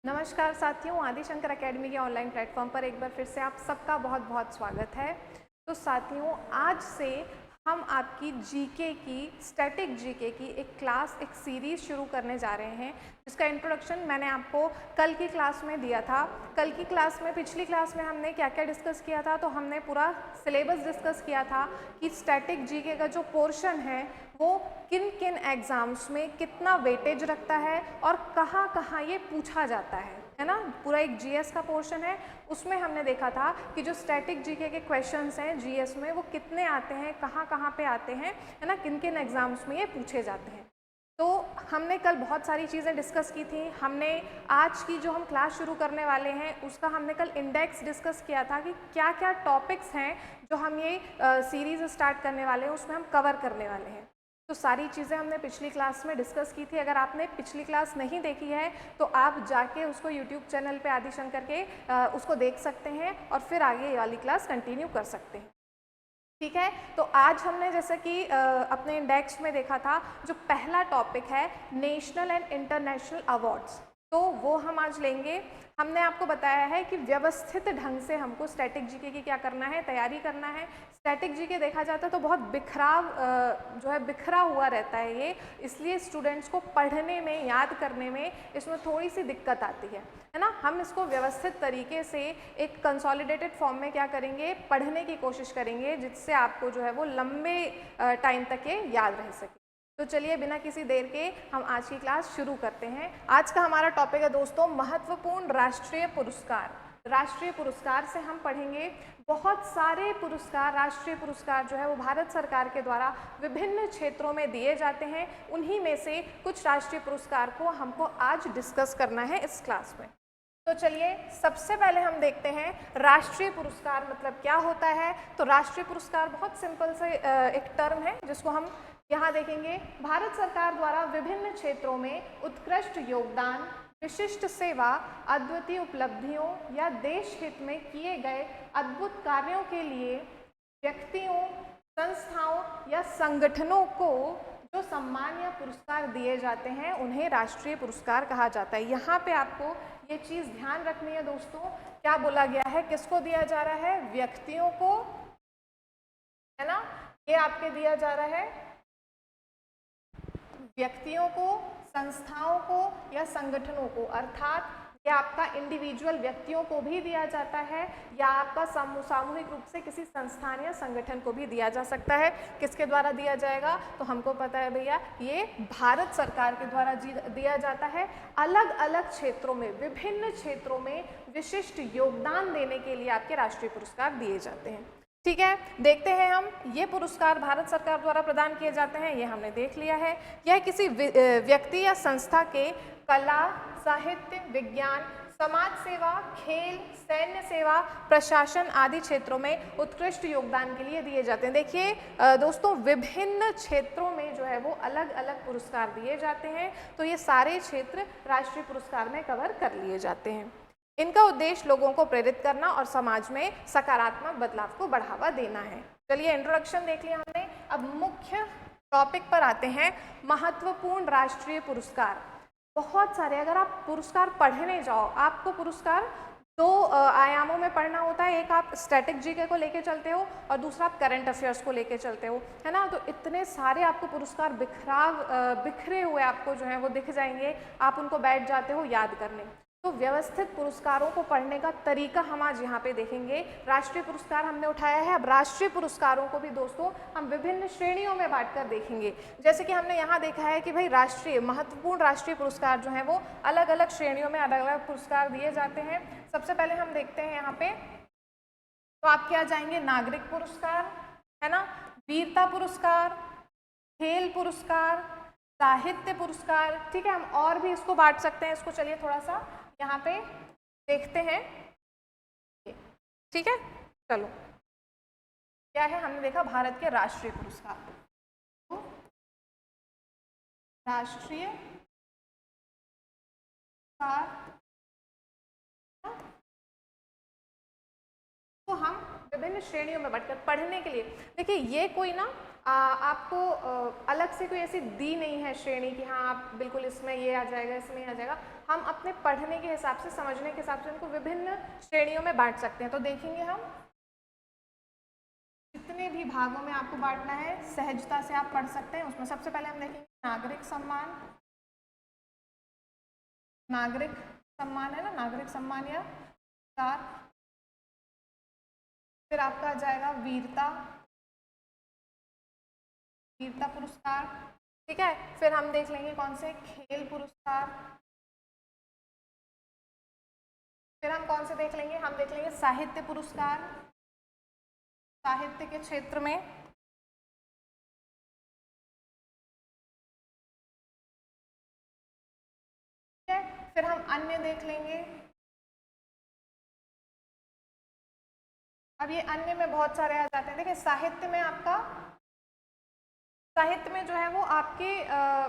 नमस्कार साथियों, आदिशंकर एकेडमी के ऑनलाइन प्लेटफॉर्म पर एक बार फिर से आप सबका बहुत बहुत स्वागत है। तो साथियों, आज से हम आपकी जीके की स्टैटिक जीके की एक क्लास, एक सीरीज़ शुरू करने जा रहे हैं, जिसका इंट्रोडक्शन मैंने आपको कल की क्लास में दिया था। कल की क्लास में, पिछली क्लास में हमने क्या क्या डिस्कस किया था, तो हमने पूरा सिलेबस डिस्कस किया था कि स्टैटिक जीके का जो पोर्शन है वो किन किन एग्ज़ाम्स में कितना वेटेज रखता है और कहाँ कहाँ ये पूछा जाता है ना। पूरा एक जीएस का पोर्शन है, उसमें हमने देखा था कि जो स्टैटिक जीके के क्वेश्चंस हैं जीएस में वो कितने आते हैं, कहाँ कहाँ पे आते हैं, है ना, किन किन एग्ज़ाम्स में ये पूछे जाते हैं। तो हमने कल बहुत सारी चीज़ें डिस्कस की थी। हमने आज की जो हम क्लास शुरू करने वाले हैं उसका हमने कल इंडेक्स डिस्कस किया था कि क्या क्या टॉपिक्स हैं जो हम ये सीरीज़ स्टार्ट करने वाले हैं, उसमें हम कवर करने वाले हैं। तो सारी चीज़ें हमने पिछली क्लास में डिस्कस की थी। अगर आपने पिछली क्लास नहीं देखी है तो आप जाके उसको यूट्यूब चैनल पे आदिशंकर के उसको देख सकते हैं और फिर आगे ये वाली क्लास कंटिन्यू कर सकते हैं। ठीक है, तो आज हमने जैसे कि अपने इंडेक्स में देखा था, जो पहला टॉपिक है नेशनल एंड इंटरनेशनल अवार्ड्स, तो वो हम आज लेंगे। हमने आपको बताया है कि व्यवस्थित ढंग से हमको स्टैटिक जीके की क्या करना है, तैयारी करना है। स्टैटिक जीके देखा जाता है तो बहुत जो है बिखरा हुआ रहता है ये, इसलिए स्टूडेंट्स को पढ़ने में, याद करने में इसमें थोड़ी सी दिक्कत आती है ना। हम इसको व्यवस्थित तरीके से एक कंसोलिडेटेड फॉर्म में क्या करेंगे, पढ़ने की कोशिश करेंगे, जिससे आपको जो है वो लंबे टाइम तक ये याद रह सके। तो चलिए बिना किसी देर के हम आज की क्लास शुरू करते हैं। आज का हमारा टॉपिक है दोस्तों महत्वपूर्ण राष्ट्रीय पुरस्कार। राष्ट्रीय पुरस्कार से हम पढ़ेंगे बहुत सारे पुरस्कार, राष्ट्रीय पुरस्कार जो है वो भारत सरकार के द्वारा विभिन्न क्षेत्रों में दिए जाते हैं। उन्हीं में से कुछ राष्ट्रीय पुरस्कार को हमको आज डिस्कस करना है इस क्लास में। तो चलिए सबसे पहले हम देखते हैं राष्ट्रीय पुरस्कार मतलब क्या होता है। तो राष्ट्रीय पुरस्कार बहुत सिंपल से एक टर्म है जिसको हम यहाँ देखेंगे। भारत सरकार द्वारा विभिन्न क्षेत्रों में उत्कृष्ट योगदान, विशिष्ट सेवा, अद्वितीय उपलब्धियों या देश हित में किए गए अद्भुत कार्यों के लिए व्यक्तियों, संस्थाओं या संगठनों को जो सम्मान या पुरस्कार दिए जाते हैं उन्हें राष्ट्रीय पुरस्कार कहा जाता है। यहाँ पे आपको ये चीज़ ध्यान रखनी है दोस्तों, क्या बोला गया है, किसको दिया जा रहा है, व्यक्तियों को, है ना, ये आपके दिया जा रहा है व्यक्तियों को, संस्थाओं को या संगठनों को, अर्थात ये आपका इंडिविजुअल व्यक्तियों को भी दिया जाता है या आपका सामूहिक रूप से किसी संस्थान या संगठन को भी दिया जा सकता है। किसके द्वारा दिया जाएगा, तो हमको पता है भैया, ये भारत सरकार के द्वारा दिया जाता है। अलग अलग क्षेत्रों में, विभिन्न क्षेत्रों में विशिष्ट योगदान देने के लिए आपके राष्ट्रीय पुरस्कार दिए जाते हैं। ठीक है, देखते हैं हम ये पुरस्कार भारत सरकार द्वारा प्रदान किए जाते हैं, ये हमने देख लिया है। यह किसी व्यक्ति या संस्था के कला, साहित्य, विज्ञान, समाज सेवा, खेल, सैन्य सेवा, प्रशासन आदि क्षेत्रों में उत्कृष्ट योगदान के लिए दिए जाते हैं। देखिए दोस्तों, विभिन्न क्षेत्रों में जो है वो अलग अलग पुरस्कार दिए जाते हैं, तो ये सारे क्षेत्र राष्ट्रीय पुरस्कार में कवर कर लिए जाते हैं। इनका उद्देश्य लोगों को प्रेरित करना और समाज में सकारात्मक बदलाव को बढ़ावा देना है। चलिए इंट्रोडक्शन देख लिया हमने, अब मुख्य टॉपिक पर आते हैं। महत्वपूर्ण राष्ट्रीय पुरस्कार बहुत सारे, अगर आप पुरस्कार पढ़ने जाओ, आपको पुरस्कार दो आयामों में पढ़ना होता है। एक आप स्टैटिक जीके को लेके चलते हो और दूसरा आप करंट अफेयर्स को लेके चलते हो, है ना। तो इतने सारे आपको पुरस्कार बिखरे हुए आपको जो है वो दिख जाएंगे, आप उनको बैठ जाते हो याद करने। तो व्यवस्थित पुरस्कारों को पढ़ने का तरीका हम आज यहाँ पे देखेंगे। राष्ट्रीय पुरस्कार हमने उठाया है, अब राष्ट्रीय पुरस्कारों को भी दोस्तों हम विभिन्न श्रेणियों में बांटकर देखेंगे। जैसे कि हमने यहाँ देखा है कि भाई राष्ट्रीय, महत्वपूर्ण राष्ट्रीय पुरस्कार जो हैं वो अलग अलग श्रेणियों में अलग अलग पुरस्कार दिए जाते हैं। सबसे पहले हम देखते हैं यहाँ पे, तो आपके आ जाएंगे नागरिक पुरस्कार, है ना, वीरता पुरस्कार, खेल पुरस्कार, साहित्य पुरस्कार। ठीक है, हम और भी इसको बांट सकते हैं, इसको चलिए थोड़ा सा यहाँ पे देखते हैं। ठीक है, चलो क्या है, हमने देखा भारत के राष्ट्रीय पुरस्कार, तो राष्ट्रीय पुरस्कार तो हम विभिन्न श्रेणियों में बांटकर पढ़ने के लिए, देखिए ये कोई ना आपको अलग से कोई ऐसी दी नहीं है श्रेणी कि हाँ आप बिल्कुल इसमें ये आ जाएगा, इसमें ये आ जाएगा। हम अपने पढ़ने के हिसाब से, समझने के हिसाब से उनको विभिन्न श्रेणियों में बांट सकते हैं। तो देखेंगे हम जितने भी भागों में आपको बांटना है सहजता से आप पढ़ सकते हैं। उसमें सबसे पहले हम देखेंगे नागरिक सम्मान। नागरिक सम्मान है ना, नागरिक सम्मान या पुरस्कार। फिर आपका आ जाएगा वीरता, वीरता पुरस्कार, ठीक है। फिर हम देख लेंगे कौन से, खेल पुरस्कार। फिर हम कौन से देख लेंगे, हम देख लेंगे साहित्य पुरस्कार, साहित्य के क्षेत्र में। ठीक है, फिर हम अन्य देख लेंगे। अब ये अन्य में बहुत सारे आ जाते हैं। देखिए साहित्य में आपका, साहित्य में जो है वो आपके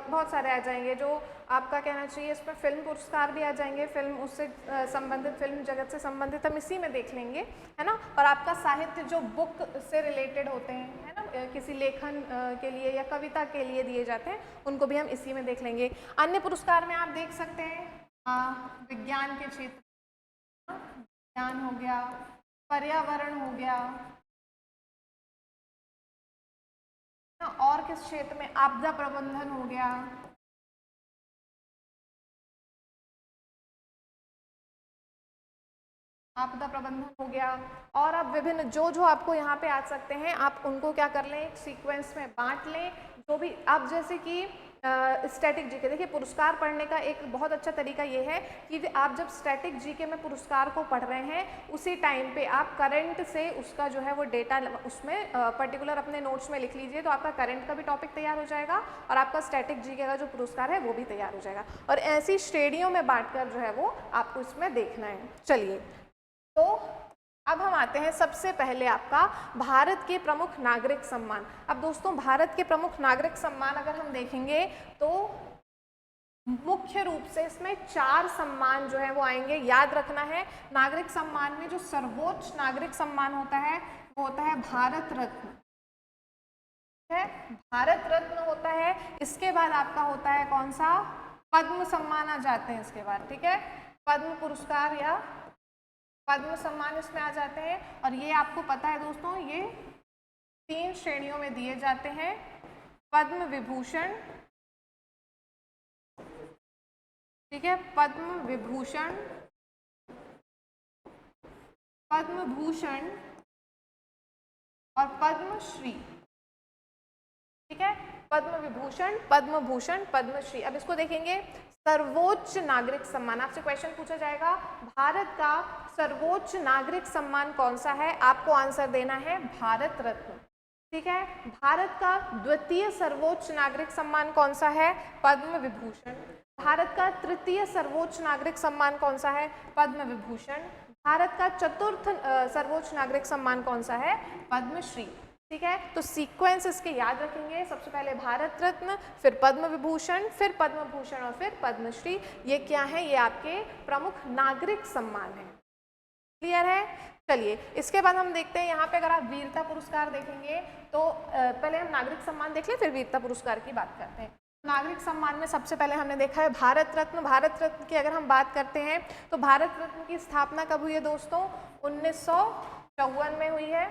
बहुत सारे आ जाएंगे, जो आपका कहना चाहिए इसमें फिल्म पुरस्कार भी आ जाएंगे, फिल्म उससे संबंधित, फिल्म जगत से संबंधित हम इसी में देख लेंगे, है ना। और आपका साहित्य जो बुक से रिलेटेड होते हैं, है ना, किसी लेखन के लिए या कविता के लिए दिए जाते हैं, उनको भी हम इसी में देख लेंगे। अन्य पुरस्कार में आप देख सकते हैं विज्ञान के क्षेत्र, विज्ञान हो गया, पर्यावरण हो गया, और किस क्षेत्र में, आपदा प्रबंधन हो गया, आपदा प्रबंधन हो गया। और अब विभिन्न जो आपको यहाँ पे आ सकते हैं, आप उनको क्या कर लें, एक सीक्वेंस में बांट लें। जो भी आप, जैसे कि स्टैटिक जीके, देखिए पुरस्कार पढ़ने का एक बहुत अच्छा तरीका ये है कि आप जब स्टैटिक जीके में पुरस्कार को पढ़ रहे हैं, उसी टाइम पे आप करंट से उसका जो है वो डेटा उसमें पर्टिकुलर अपने नोट्स में लिख लीजिए, तो आपका करंट का भी टॉपिक तैयार हो जाएगा और आपका स्टैटिक जीके का जो पुरस्कार है वो भी तैयार हो जाएगा। और ऐसी श्रेणियों में बांटकर जो है वो आपको इसमें देखना है। चलिए, तो अब हम आते हैं सबसे पहले आपका भारत के प्रमुख नागरिक सम्मान। अब दोस्तों भारत के प्रमुख नागरिक सम्मान अगर हम देखेंगे तो मुख्य रूप से इसमें 4 सम्मान जो है वो आएंगे। याद रखना है, नागरिक सम्मान में जो सर्वोच्च नागरिक सम्मान होता है वो होता है भारत रत्न, है, भारत रत्न होता है। इसके बाद आपका होता है कौन सा, पद्म सम्मान आ जाते हैं इसके बाद, ठीक है, पद्म पुरस्कार या पद्म सम्मान इसमें आ जाते हैं। और ये आपको पता है दोस्तों, ये 3 श्रेणियों में दिए जाते हैं, पद्म विभूषण, ठीक है, पद्म विभूषण, पद्म भूषण और पद्मश्री, ठीक है, पद्म विभूषण, पद्म भूषण, पद्मश्री। अब इसको देखेंगे, सर्वोच्च नागरिक सम्मान, आपसे क्वेश्चन पूछा जाएगा भारत का सर्वोच्च नागरिक सम्मान कौन सा है, आपको आंसर देना है भारत रत्न, ठीक है। भारत का द्वितीय सर्वोच्च नागरिक सम्मान कौन सा है, पद्म विभूषण। भारत का तृतीय सर्वोच्च नागरिक सम्मान कौन सा है, पद्म विभूषण। भारत का चतुर्थ सर्वोच्च नागरिक सम्मान कौन सा है, पद्मश्री, ठीक है। तो सीक्वेंस इसके याद रखेंगे, सबसे पहले भारत रत्न, फिर पद्म विभूषण, फिर पद्म भूषण और फिर पद्मश्री। ये क्या है, ये आपके प्रमुख नागरिक सम्मान है। क्लियर है। चलिए, इसके बाद हम देखते हैं यहाँ पे, अगर आप वीरता पुरस्कार देखेंगे तो पहले हम नागरिक सम्मान देख लें, फिर वीरता पुरस्कार की बात करते हैं। नागरिक सम्मान में सबसे पहले हमने देखा है भारत रत्न। भारत रत्न की अगर हम बात करते हैं तो भारत रत्न की स्थापना कब हुई है दोस्तों, 1954 में हुई है।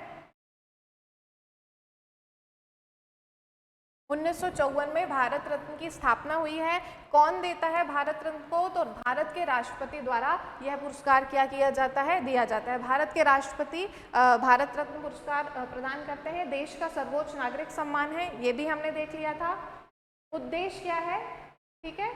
1954 में भारत रत्न की स्थापना हुई है। कौन देता है भारत रत्न को, तो भारत के राष्ट्रपति द्वारा यह पुरस्कार क्या किया जाता है, दिया जाता है। भारत के राष्ट्रपति भारत रत्न पुरस्कार प्रदान करते हैं। देश का सर्वोच्च नागरिक सम्मान है, ये भी हमने देख लिया था। उद्देश्य क्या है, ठीक है,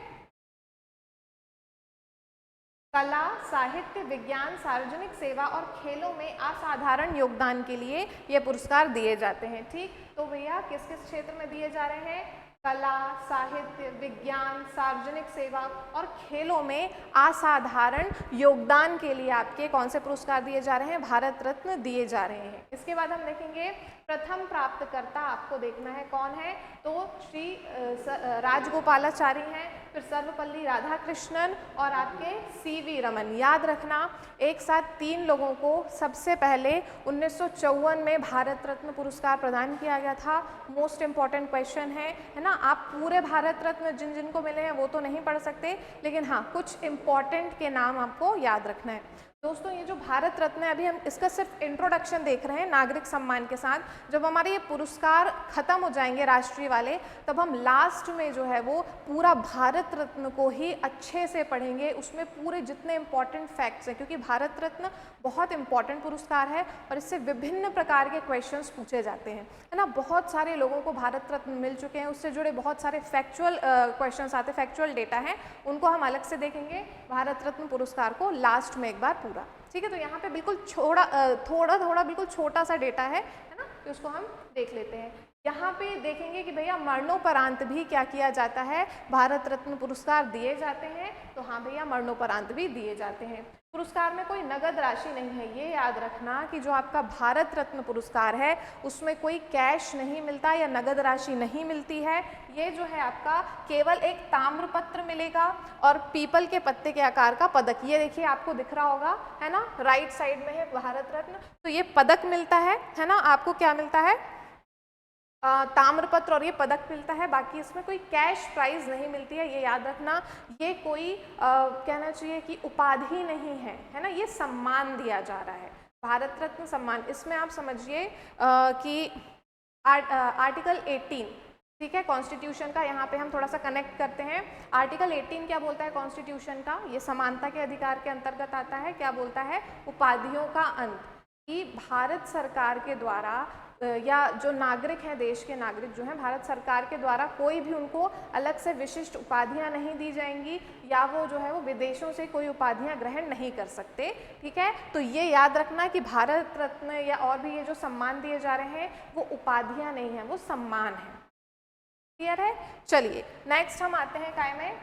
कला, साहित्य, विज्ञान, सार्वजनिक सेवा और खेलों में असाधारण योगदान के लिए ये पुरस्कार दिए जाते हैं। ठीक, तो भैया किस किस क्षेत्र में दिए जा रहे हैं, कला, साहित्य, विज्ञान, सार्वजनिक सेवा और खेलों में असाधारण योगदान के लिए आपके कौन से पुरस्कार दिए जा रहे हैं? भारत रत्न दिए जा रहे हैं। इसके बाद हम देखेंगे प्रथम प्राप्तकर्ता आपको देखना है कौन है, तो श्री राजगोपालाचारी हैं, फिर सर्वपल्ली राधाकृष्णन और आपके सीवी रमन। याद रखना एक साथ 3 लोगों को सबसे पहले 1954 में भारत रत्न पुरस्कार प्रदान किया गया था। मोस्ट इम्पॉर्टेंट क्वेश्चन है ना। आप पूरे भारत रत्न जिन जिनको मिले हैं वो तो नहीं पढ़ सकते, लेकिन हाँ कुछ इम्पॉर्टेंट के नाम आपको याद रखना है। दोस्तों ये जो भारत रत्न है, अभी हम इसका सिर्फ इंट्रोडक्शन देख रहे हैं नागरिक सम्मान के साथ। जब हमारे ये पुरस्कार खत्म हो जाएंगे राष्ट्रीय वाले, तब हम लास्ट में जो है वो पूरा भारत रत्न को ही अच्छे से पढ़ेंगे, उसमें पूरे जितने इंपॉर्टेंट फैक्ट्स हैं, क्योंकि भारत रत्न बहुत इंपॉर्टेंट पुरस्कार है और इससे विभिन्न प्रकार के क्वेश्चंस पूछे जाते हैं, है ना। बहुत सारे लोगों को भारत रत्न मिल चुके हैं, उससे जुड़े बहुत सारे फैक्चुअल क्वेश्चंस आते हैं, फैक्चुअल डेटा है, उनको हम अलग से देखेंगे। भारत रत्न पुरस्कार को लास्ट में एक बार पूरा, ठीक है। तो यहाँ पे बिल्कुल थोड़ा बिल्कुल छोटा सा डेटा है ना, तो उसको हम देख लेते हैं। यहाँ पे देखेंगे कि भैया मरणोपरांत भी क्या किया जाता है? भारत रत्न पुरस्कार दिए जाते हैं। तो हाँ भैया मरणोपरांत भी दिए जाते हैं। पुरस्कार में कोई नगद राशि नहीं है, ये याद रखना कि जो आपका भारत रत्न पुरस्कार है उसमें कोई कैश नहीं मिलता या नगद राशि नहीं मिलती है। ये जो है आपका केवल एक ताम्र पत्र मिलेगा और पीपल के पत्ते के आकार का पदक, ये देखिए आपको दिख रहा होगा, है ना, राइट साइड में है भारत रत्न। तो ये पदक मिलता है ना। आपको क्या मिलता है? ताम्रपत्र और ये पदक मिलता है। बाकी इसमें कोई कैश प्राइज नहीं मिलती है, ये याद रखना। ये कोई कहना चाहिए कि उपाधि नहीं है ना, ये सम्मान दिया जा रहा है, भारत रत्न सम्मान। इसमें आप समझिए कि आर्टिकल 18, ठीक है, कॉन्स्टिट्यूशन का, यहाँ पे हम थोड़ा सा कनेक्ट करते हैं। आर्टिकल 18 क्या बोलता है कॉन्स्टिट्यूशन का? ये समानता के अधिकार के अंतर्गत आता है। क्या बोलता है? उपाधियों का अंत, कि भारत सरकार के द्वारा या जो नागरिक हैं, देश के नागरिक जो हैं, भारत सरकार के द्वारा कोई भी उनको अलग से विशिष्ट उपाधियां नहीं दी जाएंगी, या वो जो है वो विदेशों से कोई उपाधियां ग्रहण नहीं कर सकते, ठीक है। तो ये याद रखना कि भारत रत्न या और भी ये जो सम्मान दिए जा रहे हैं वो उपाधियां नहीं हैं, वो सम्मान है। क्लियर है? चलिए नेक्स्ट हम आते हैं काय में,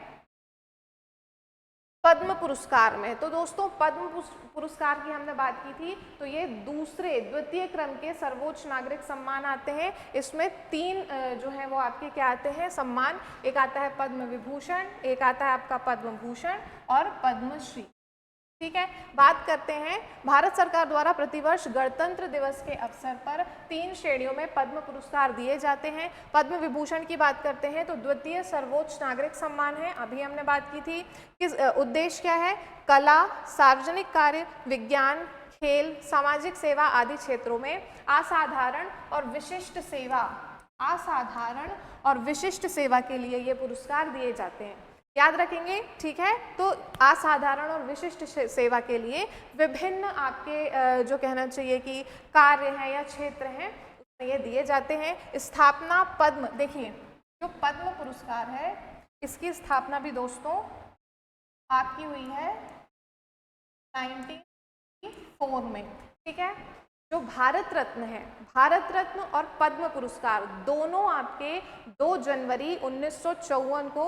पद्म पुरस्कार में। तो दोस्तों पद्म पुरस्कार की हमने बात की थी, तो ये द्वितीय क्रम के सर्वोच्च नागरिक सम्मान आते हैं। इसमें 3 जो है वो आपके क्या आते हैं सम्मान, एक आता है पद्म विभूषण, एक आता है आपका पद्म भूषण और पद्मश्री, ठीक है। बात करते हैं भारत सरकार द्वारा प्रतिवर्ष गणतंत्र दिवस के अवसर पर 3 श्रेणियों में पद्म पुरस्कार दिए जाते हैं। पद्म विभूषण की बात करते हैं तो द्वितीय सर्वोच्च नागरिक सम्मान है, अभी हमने बात की थी। किस उद्देश्य क्या है? कला, सार्वजनिक कार्य, विज्ञान, खेल, सामाजिक सेवा आदि क्षेत्रों में असाधारण और विशिष्ट सेवा के लिए ये पुरस्कार दिए जाते हैं। याद रखेंगे, ठीक है। तो असाधारण और विशिष्ट सेवा के लिए विभिन्न आपके जो कहना चाहिए कि कार्य हैं या क्षेत्र हैं उसमें ये दिए जाते हैं। स्थापना पद्म, देखिए जो पद्म पुरस्कार है इसकी स्थापना भी दोस्तों आपकी हुई है 1904 में, ठीक है। जो भारत रत्न है, भारत रत्न और पद्म पुरस्कार दोनों आपके 2 जनवरी 1954 को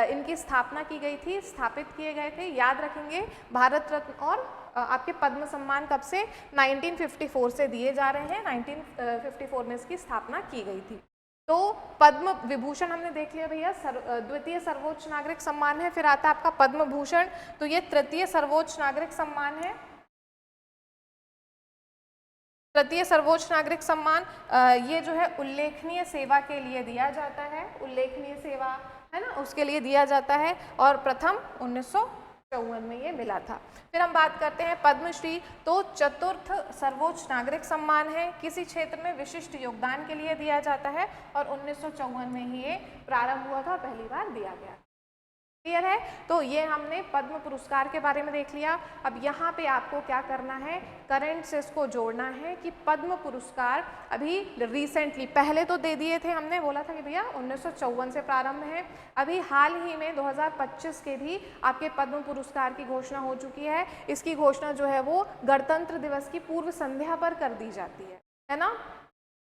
इनकी स्थापना की गई थी, स्थापित किए गए थे। याद रखेंगे भारत रत्न और आपके पद्म सम्मान कब से? 1954 से दिए जा रहे हैं। 1954 में इसकी स्थापना की गई थी। तो पद्म विभूषण हमने देख लिया भैया, द्वितीय सर्वोच्च नागरिक सम्मान है। फिर आता है आपका पद्म भूषण, तो ये तृतीय सर्वोच्च नागरिक सम्मान है। तृतीय सर्वोच्च नागरिक सम्मान ये जो है उल्लेखनीय सेवा के लिए दिया जाता है, उल्लेखनीय सेवा है ना, उसके लिए दिया जाता है और प्रथम 1954 में ये मिला था। फिर हम बात करते हैं पद्मश्री, तो चतुर्थ सर्वोच्च नागरिक सम्मान है, किसी क्षेत्र में विशिष्ट योगदान के लिए दिया जाता है और 1954 में ही ये प्रारंभ हुआ था, पहली बार दिया गया। क्लियर है? तो ये हमने पद्म पुरस्कार के बारे में देख लिया। अब यहाँ पे आपको क्या करना है, करंट से इसको जोड़ना है कि पद्म पुरस्कार अभी रिसेंटली, पहले तो दे दिए थे, हमने बोला था कि भैया 1954 से प्रारंभ है, अभी हाल ही में 2025 के भी आपके पद्म पुरस्कार की घोषणा हो चुकी है। इसकी घोषणा जो है वो गणतंत्र दिवस की पूर्व संध्या पर कर दी जाती है ना।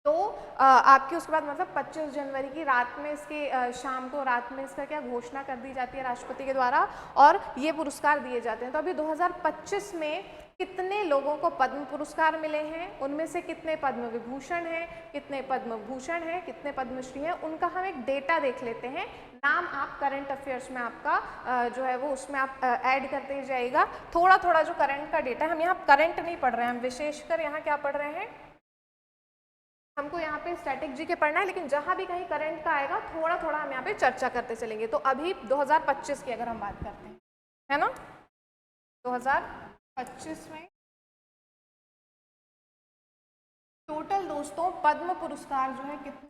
तो आपकी उसके बाद मतलब 25 जनवरी की रात में इसके शाम को रात में इसका क्या घोषणा कर दी जाती है राष्ट्रपति के द्वारा और ये पुरस्कार दिए जाते हैं। तो अभी 2025 में कितने लोगों को पद्म पुरस्कार मिले हैं, उनमें से कितने पद्म विभूषण हैं, कितने पद्म भूषण हैं, कितने पद्मश्री हैं, उनका हम एक डेटा देख लेते हैं। नाम आप करंट अफेयर्स में आपका जो है वो उसमें आप ऐड करते जाइएगा। थोड़ा थोड़ा जो करंट का डेटा है, हम यहाँ करंट नहीं पढ़ रहे हैं, हम विशेषकर यहाँ क्या पढ़ रहे हैं, हमको यहाँ पे स्टैटिक जीके पढ़ना है, लेकिन जहाँ भी कहीं करंट का आएगा थोड़ा थोड़ा हम यहाँ पे चर्चा करते चलेंगे। तो अभी 2025 की अगर हम बात करते हैं, है ना, 2025 में टोटल दोस्तों पद्म पुरस्कार जो है कितने,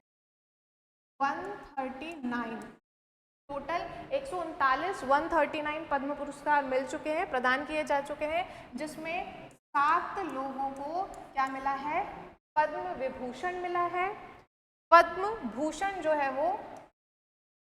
139, टोटल 139 पद्म पुरस्कार मिल चुके हैं, प्रदान किए जा चुके हैं, जिसमें 7 लोगों को क्या मिला है, पद्म विभूषण मिला है। पद्म भूषण जो है वो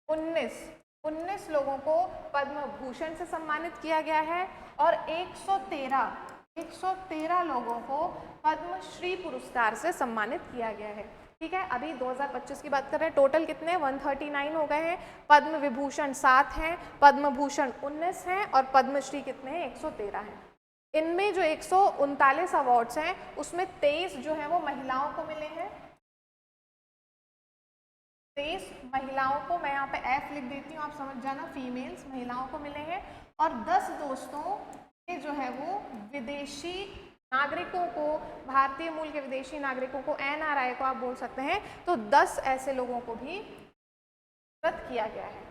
19 लोगों को पद्म भूषण से सम्मानित किया गया है और 113 लोगों को पद्मश्री पुरस्कार से सम्मानित किया गया है। ठीक है, अभी 2025 की बात कर रहे हैं, टोटल कितने 139 हो गए हैं, पद्म विभूषण 7 हैं, पद्म भूषण 19 हैं और पद्मश्री कितने हैं, 113 हैं। इनमें जो 139 अवार्ड्स हैं उसमें 23 जो है वो महिलाओं को मिले हैं, 23 महिलाओं को, मैं यहाँ पे F लिख देती हूँ, आप समझ जाना, फीमेल्स महिलाओं को मिले हैं। और 10 दोस्तों ये जो है वो विदेशी नागरिकों को, भारतीय मूल के विदेशी नागरिकों को, NRI को आप बोल सकते हैं, तो 10 ऐसे लोगों को भी पुरस्कृत किया गया है।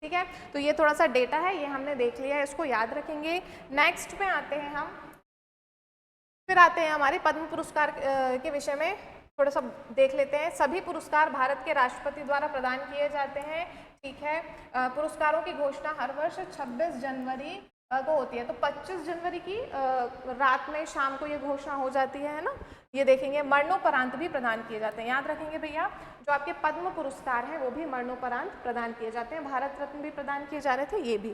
ठीक है, तो ये थोड़ा सा डेटा है, ये हमने देख लिया है, इसको याद रखेंगे। नेक्स्ट में आते हैं हम, फिर आते हैं हमारे पद्म पुरस्कार के विषय में, थोड़ा सा देख लेते हैं। सभी पुरस्कार भारत के राष्ट्रपति द्वारा प्रदान किए जाते हैं। ठीक है, पुरस्कारों की घोषणा हर वर्ष 26 जनवरी को होती है, तो 25 जनवरी की रात में शाम को ये घोषणा हो जाती है ना, ये देखेंगे। मरणोपरांत भी प्रदान किए जाते हैं, याद रखेंगे भैया, जो आपके पद्म पुरस्कार हैं वो भी मरणोपरांत प्रदान किए जाते हैं। भारत रत्न भी प्रदान किए जा रहे थे, ये भी।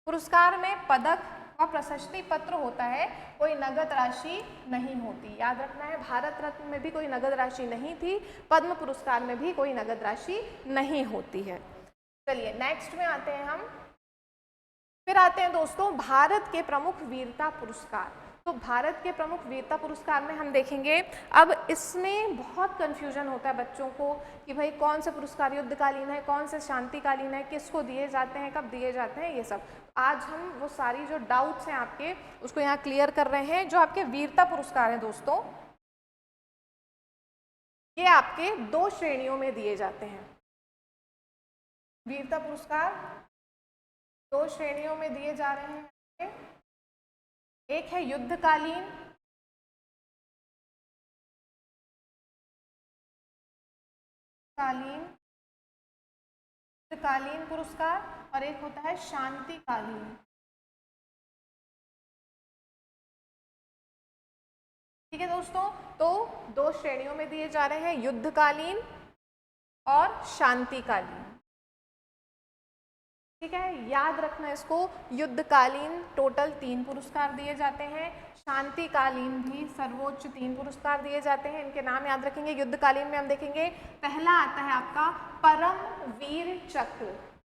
पुरस्कार में पदक व प्रशस्ति पत्र होता है, कोई नगद राशि नहीं होती, याद रखना है। भारत रत्न में भी कोई नगद राशि नहीं थी, पद्म पुरस्कार में भी कोई नगद राशि नहीं होती है। चलिए नेक्स्ट में आते हैं हम, फिर आते हैं दोस्तों भारत के प्रमुख वीरता पुरस्कार। तो भारत के प्रमुख वीरता पुरस्कार में हम देखेंगे, अब इसमें बहुत कंफ्यूजन होता है बच्चों को कि भाई कौन से पुरस्कार युद्धकालीन है, कौन से शांतिकालीन है, किसको दिए जाते हैं, कब दिए जाते हैं, ये सब। आज हम वो सारी जो डाउट्स हैं आपके उसको यहाँ क्लियर कर रहे हैं। जो आपके वीरता पुरस्कार हैं दोस्तों, ये आपके 2 श्रेणियों में दिए जाते हैं। वीरता पुरस्कार 2 श्रेणियों में दिए जा रहे हैं। एक है युद्धकालीन, युद्धकालीन पुरस्कार, और एक होता है शांतिकालीन। ठीक है दोस्तों, तो 2 श्रेणियों में दिए जा रहे हैं, युद्धकालीन और शांतिकालीन। ठीक है, याद रखना इसको। युद्धकालीन टोटल 3 पुरस्कार दिए जाते हैं, शांतिकालीन भी सर्वोच्च 3 पुरस्कार दिए जाते हैं। इनके नाम याद रखेंगे। युद्धकालीन में हम देखेंगे, पहला आता है आपका परम वीर चक्र।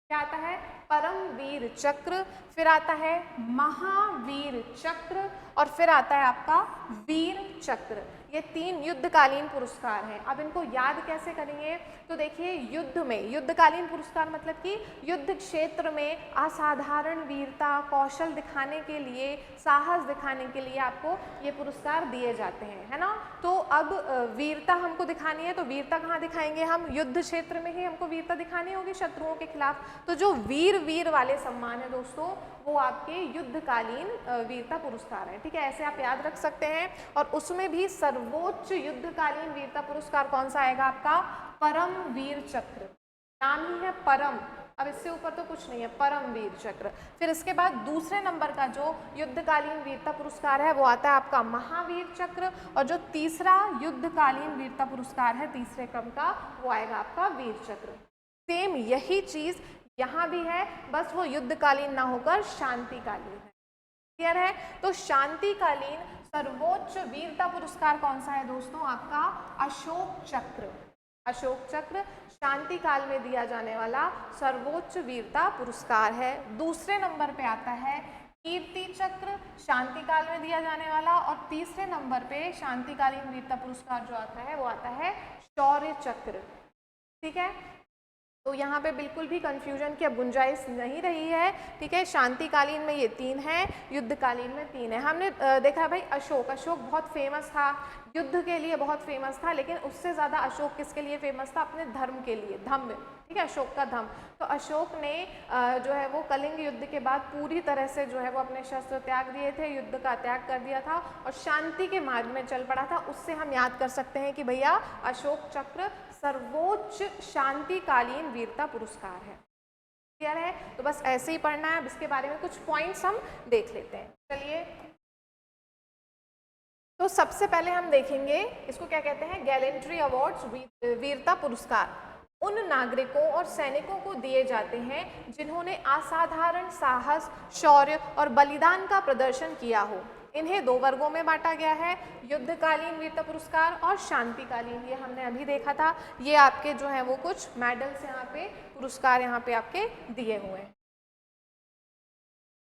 क्या आता है? परम वीर चक्र। फिर आता है महावीर चक्र और फिर आता है आपका वीर चक्र। ये 3 युद्धकालीन पुरस्कार हैं। अब इनको याद कैसे करेंगे? तो देखिए, युद्ध में युद्धकालीन पुरस्कार मतलब कि युद्ध क्षेत्र में असाधारण वीरता, कौशल दिखाने के लिए, साहस दिखाने के लिए आपको ये पुरस्कार दिए जाते हैं, है ना। तो अब वीरता हमको दिखानी है, तो वीरता कहाँ दिखाएंगे हम? युद्ध क्षेत्र में ही हमको वीरता दिखानी होगी शत्रुओं के खिलाफ। तो जो वीर वाले सम्मान है दोस्तों, वो आपके युद्धकालीन वीरता पुरस्कार है। ठीक है, ऐसे आप याद रख सकते हैं। और उसमें भी सर्वोच्च युद्धकालीन वीरता पुरस्कार कौन सा आएगा आपका? परम वीर चक्र। नाम ही है परम, अब इससे ऊपर तो कुछ नहीं है, परम वीर चक्र। फिर इसके बाद दूसरे नंबर का जो युद्धकालीन वीरता पुरस्कार है वो आता है आपका महावीर चक्र। और जो तीसरा युद्धकालीन वीरता पुरस्कार है तीसरे क्रम का, वो आएगा आपका वीर चक्र। सेम यही चीज यहाँ भी है, बस वो युद्धकालीन ना होकर शांतिकालीन है। क्लियर है? तो शांतिकालीन सर्वोच्च वीरता पुरस्कार कौन सा है दोस्तों? आपका अशोक चक्र। अशोक चक्र शांति काल में दिया जाने वाला सर्वोच्च वीरता पुरस्कार है। दूसरे नंबर पे आता है कीर्ति चक्र, शांति काल में दिया जाने वाला, और तीसरे नंबर पे शांतिकालीन वीरता पुरस्कार जो आता है वो आता है शौर्य चक्र। ठीक है, तो यहाँ पे बिल्कुल भी कंफ्यूजन की अब गुंजाइश नहीं रही है। ठीक है, शांतिकालीन में ये 3 है, युद्धकालीन में 3 है। हमने देखा भाई अशोक बहुत फेमस था, युद्ध के लिए बहुत फेमस था, लेकिन उससे ज़्यादा अशोक किसके लिए फेमस था? अपने धर्म के लिए, धम्म। ठीक है, अशोक का धम्म। तो अशोक ने जो है वो कलिंग युद्ध के बाद पूरी तरह से जो है वो अपने शस्त्र त्याग दिए थे, युद्ध का त्याग कर दिया था और शांति के मार्ग में चल पड़ा था। उससे हम याद कर सकते हैं कि भैया अशोक चक्र सर्वोच्च शांतिकालीन वीरता पुरस्कार है। क्लियर है? तो बस ऐसे ही पढ़ना है। अब इसके बारे में कुछ पॉइंट्स हम देख लेते हैं। चलिए, तो सबसे पहले हम देखेंगे इसको क्या कहते हैं, गैलेंट्री अवार्ड्स, वीरता पुरस्कार उन नागरिकों और सैनिकों को दिए जाते हैं जिन्होंने असाधारण साहस, शौर्य और बलिदान का प्रदर्शन किया हो। इन्हें 2 वर्गों में बांटा गया है, युद्धकालीन वीरता पुरस्कार और शांतिकालीन। ये हमने अभी देखा था। ये आपके जो है वो कुछ मेडल्स यहाँ पे, पुरस्कार यहाँ पे आपके दिए हुए हैं।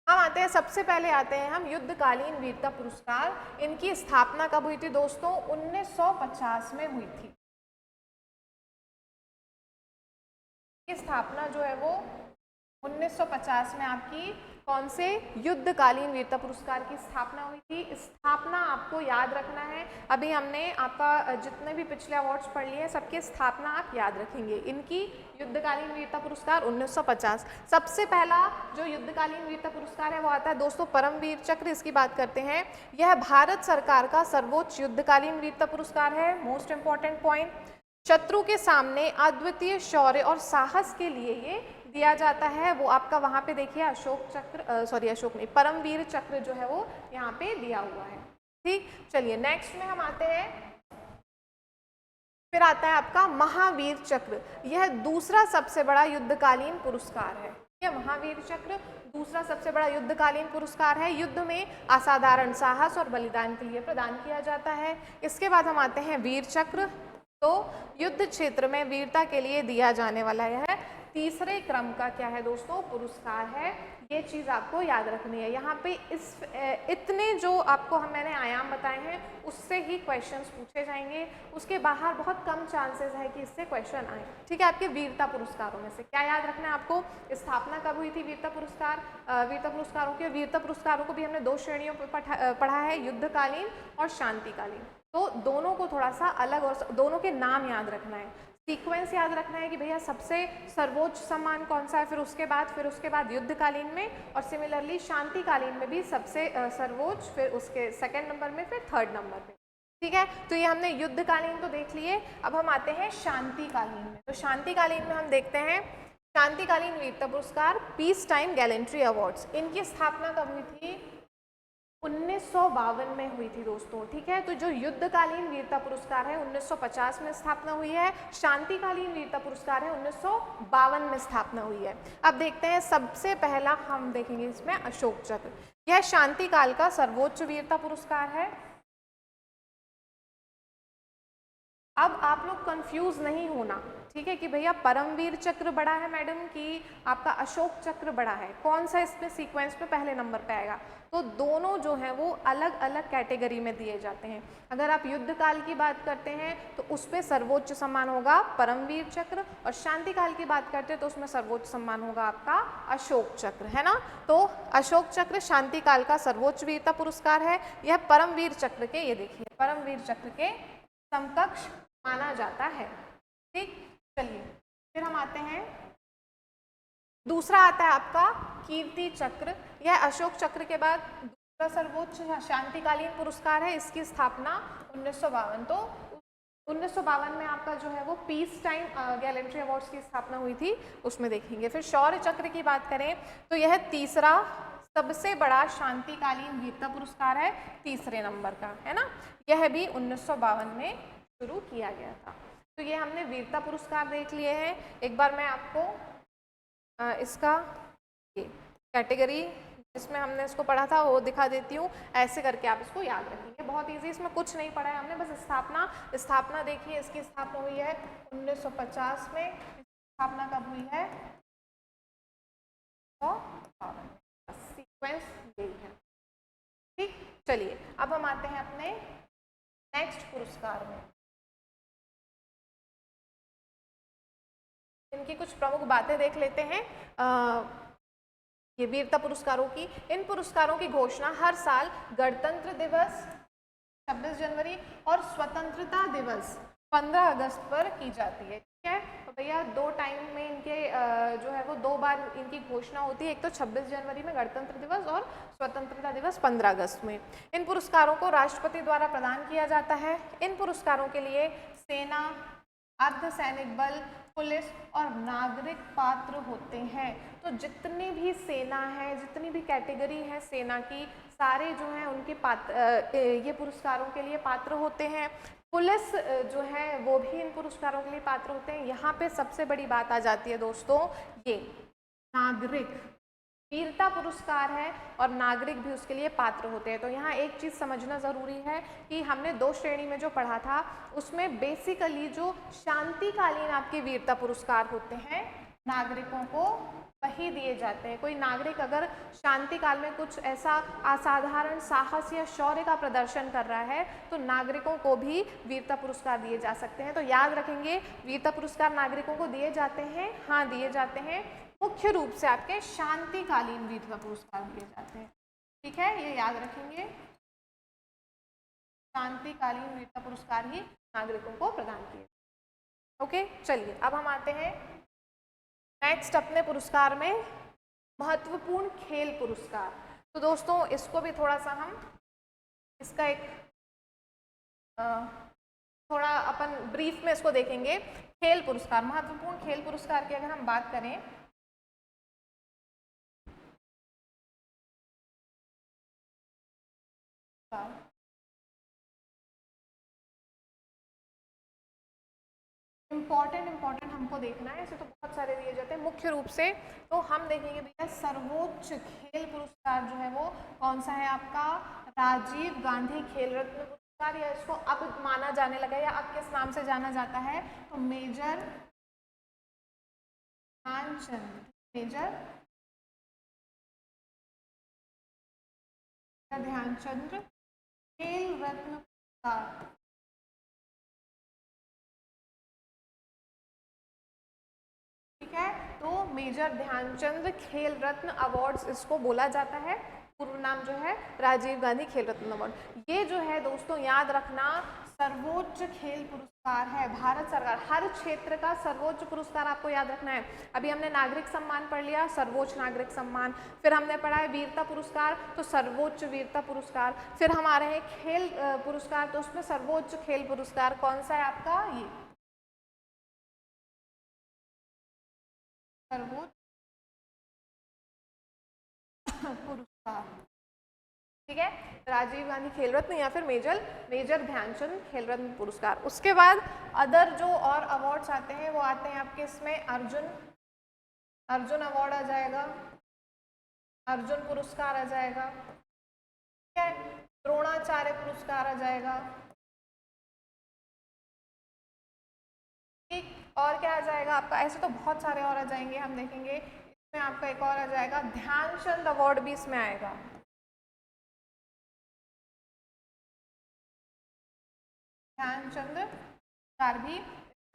हम आते हैं, सबसे पहले आते हैं हम युद्धकालीन वीरता पुरस्कार। इनकी स्थापना कब हुई थी दोस्तों? 1950 में हुई थी। की स्थापना जो है वो 1950 में आपकी कौन से युद्धकालीन वीरता पुरस्कार की स्थापना हुई थी। स्थापना आपको याद रखना है। अभी हमने आपका जितने भी पिछले अवार्ड्स पढ़ लिए हैं सबकी स्थापना आप याद रखेंगे। इनकी युद्धकालीन वीरता पुरस्कार 1950। सबसे पहला जो युद्धकालीन वीरता पुरस्कार है वो आता है दोस्तों परमवीर चक्र। इसकी बात करते हैं। यह भारत सरकार का सर्वोच्च युद्धकालीन वीरता पुरस्कार है। मोस्ट इंपॉर्टेंट पॉइंट, शत्रु के सामने अद्वितीय शौर्य और साहस के लिए ये दिया जाता है। वो आपका वहां पे देखिए अशोक चक्र, अशोक नहीं, परमवीर चक्र जो है वो यहाँ पे दिया हुआ है। ठीक, चलिए नेक्स्ट में हम आते हैं। फिर आता है आपका महावीर चक्र। यह दूसरा सबसे बड़ा युद्धकालीन पुरस्कार है। यह महावीर चक्र दूसरा सबसे बड़ा युद्धकालीन पुरस्कार है। युद्ध में असाधारण साहस और बलिदान के लिए प्रदान किया जाता है। इसके बाद हम आते हैं वीर चक्र। तो युद्ध क्षेत्र में वीरता के लिए दिया जाने वाला यह तीसरे क्रम का क्या है दोस्तों? पुरस्कार है। ये चीज़ आपको याद रखनी है। यहाँ पे इतने जो आपको मैंने आयाम बताए हैं उससे ही क्वेश्चंस पूछे जाएंगे। उसके बाहर बहुत कम चांसेस है कि इससे क्वेश्चन आए। ठीक है, आपके वीरता पुरस्कारों में से क्या याद रखना है आपको? स्थापना कब हुई थी वीरता पुरस्कारों के? वीरता पुरस्कारों को भी हमने 2 श्रेणियों पर पढ़ा है, युद्धकालीन और शांतिकालीन। तो दोनों को थोड़ा सा अलग और दोनों के नाम याद रखना है, सीक्वेंस याद रखना है कि भैया सबसे सर्वोच्च सम्मान कौन सा है, फिर उसके बाद युद्धकालीन में, और सिमिलरली शांतिकालीन में भी सबसे सर्वोच्च, फिर उसके सेकंड नंबर में, फिर थर्ड नंबर पे। ठीक है, तो ये हमने युद्धकालीन तो देख लिए। अब हम आते हैं शांतिकालीन में। तो शांतिकालीन में हम देखते हैं शांतिकालीन वीरता पुरस्कार, पीस टाइम गैलेंट्री अवार्ड्स। इनकी स्थापना कब हुई थी? 1952 में हुई थी दोस्तों। ठीक है, तो जो युद्धकालीन वीरता पुरस्कार है 1950 में स्थापना हुई है। शांतिकालीन वीरता पुरस्कार है 1952 में स्थापना हुई है। अब देखते हैं, सबसे पहला हम देखेंगे इसमें अशोक चक्र। यह शांति काल का सर्वोच्च वीरता पुरस्कार है। अब आप लोग कंफ्यूज नहीं होना, ठीक है, कि भैया परमवीर चक्र बड़ा है मैडम कि आपका अशोक चक्र बड़ा है, कौन सा इसमें सीक्वेंस में पहले नंबर पे आएगा? तो दोनों जो हैं वो अलग अलग कैटेगरी में दिए जाते हैं। अगर आप युद्ध काल की बात करते हैं तो उस पर सर्वोच्च सम्मान होगा परमवीर चक्र, और शांति काल की बात करते हैं तो उसमें सर्वोच्च सम्मान होगा आपका अशोक चक्र, है ना। तो अशोक चक्र शांति काल का सर्वोच्च वीरता पुरस्कार है। यह परमवीर चक्र के, ये देखिए, परमवीर चक्र के समकक्ष माना जाता है। ठीक, चलिए फिर हम आते हैं, दूसरा आता है आपका कीर्ति चक्र। यह अशोक चक्र के बाद दूसरा सर्वोच्च शांतिकालीन पुरस्कार है। इसकी स्थापना 1952, तो 1952 में आपका जो है वो पीस टाइम गैलेंट्री अवार्ड्स की स्थापना हुई थी, उसमें देखेंगे। फिर शौर्य चक्र की बात करें तो यह तीसरा सबसे बड़ा शांतिकालीन वीरता पुरस्कार है, तीसरे नंबर का, है ना। यह भी 1952 में शुरू किया गया था। तो ये हमने वीरता पुरस्कार देख लिए हैं। एक बार मैं आपको इसका कैटेगरी इसमें हमने इसको पढ़ा था वो दिखा देती हूँ, ऐसे करके आप इसको याद रखेंगे। बहुत इजी, इसमें कुछ नहीं पढ़ा है हमने, बस स्थापना देखिए। इसकी स्थापना हुई है 1950 में। स्थापना कब हुई है? सीक्वेंस यही है। ठीक, चलिए अब हम आते हैं अपने नेक्स्ट पुरस्कार में। इनकी कुछ प्रमुख बातें देख लेते हैं। ये वीरता पुरस्कारों की, इन पुरस्कारों की घोषणा हर साल गणतंत्र दिवस 26 जनवरी और स्वतंत्रता दिवस 15 अगस्त पर की जाती है। ठीक है, तो भैया दो टाइम में इनके जो है वो 2 बार इनकी घोषणा होती है, एक तो 26 जनवरी में गणतंत्र दिवस और स्वतंत्रता दिवस 15 अगस्त में। इन पुरस्कारों को राष्ट्रपति द्वारा प्रदान किया जाता है। इन पुरस्कारों के लिए सेना, अर्धसैनिक बल, पुलिस और नागरिक पात्र होते हैं। तो जितनी भी सेना है, जितनी भी कैटेगरी है सेना की, सारे जो हैं उनके ये पुरस्कारों के लिए पात्र होते हैं। पुलिस जो है वो भी इन पुरस्कारों के लिए पात्र होते हैं। यहाँ पे सबसे बड़ी बात आ जाती है दोस्तों, ये नागरिक वीरता पुरस्कार है और नागरिक भी उसके लिए पात्र होते हैं। तो यहाँ एक चीज़ समझना ज़रूरी है कि हमने 2 श्रेणी में जो पढ़ा था उसमें बेसिकली जो शांतिकालीन आपके वीरता पुरस्कार होते हैं नागरिकों को वही दिए जाते हैं। कोई नागरिक अगर शांति काल में कुछ ऐसा असाधारण साहस या शौर्य का प्रदर्शन कर रहा है तो नागरिकों को भी वीरता पुरस्कार दिए जा सकते हैं। तो याद रखेंगे, वीरता पुरस्कार नागरिकों को दिए जाते हैं, हाँ दिए जाते हैं। मुख्य रूप से आपके शांतिकालीन वीरता पुरस्कार दिए जाते हैं। ठीक है, ये याद रखेंगे, शांतिकालीन वीरता पुरस्कार ही नागरिकों को प्रदान किए। ओके, चलिए अब हम आते हैं नेक्स्ट अपने पुरस्कार में, महत्वपूर्ण खेल पुरस्कार। तो दोस्तों इसको भी थोड़ा सा हम इसका एक थोड़ा अपन ब्रीफ में इसको देखेंगे। खेल पुरस्कार, महत्वपूर्ण खेल पुरस्कार की अगर हम बात करें इम्पॉर्टेंट हमको देखना है। ऐसे तो बहुत सारे दिए जाते हैं, मुख्य रूप से तो हम देखेंगे भैया सर्वोच्च खेल पुरस्कार जो है वो कौन सा है आपका? राजीव गांधी खेल रत्न पुरस्कार, या इसको अब माना जाने लगा या अब किस नाम से जाना जाता है? तो मेजर ध्यानचंद, मेजर ध्यानचंद खेल रत्न पुरस्कार। ठीक है, तो मेजर ध्यानचंद खेल रत्न अवार्ड्स इसको बोला जाता है। पूर्व नाम जो है राजीव गांधी खेल रत्न अवार्ड। ये जो है दोस्तों याद रखना सर्वोच्च खेल पुरस्कार है। भारत सरकार हर क्षेत्र का सर्वोच्च पुरस्कार आपको याद रखना है। अभी हमने नागरिक सम्मान पढ़ लिया, सर्वोच्च नागरिक सम्मान। फिर हमने पढ़ा है वीरता पुरस्कार, तो सर्वोच्च वीरता पुरस्कार। फिर हम आ रहे हैं खेल पुरस्कार, तो उसमें सर्वोच्च खेल पुरस्कार कौन सा है आपका? ये सर्वोच्च पुरस्कार। ठीक है, राजीव गांधी खेल रत्न या फिर मेजर ध्यानचंद खेल रत्न पुरस्कार। उसके बाद अदर जो और अवार्ड्स आते हैं वो आते हैं आपके इसमें अर्जुन अवार्ड आ जाएगा, अर्जुन पुरस्कार आ जाएगा, ठीक है, द्रोणाचार्य पुरस्कार आ जाएगा। ठीक, और क्या आ जाएगा आपका? ऐसे तो बहुत सारे और आ जाएंगे, हम देखेंगे। इसमें आपका एक और आ जाएगा ध्यानचंद अवार्ड भी इसमें आएगा। ध्यानचंद पुरस्कार भी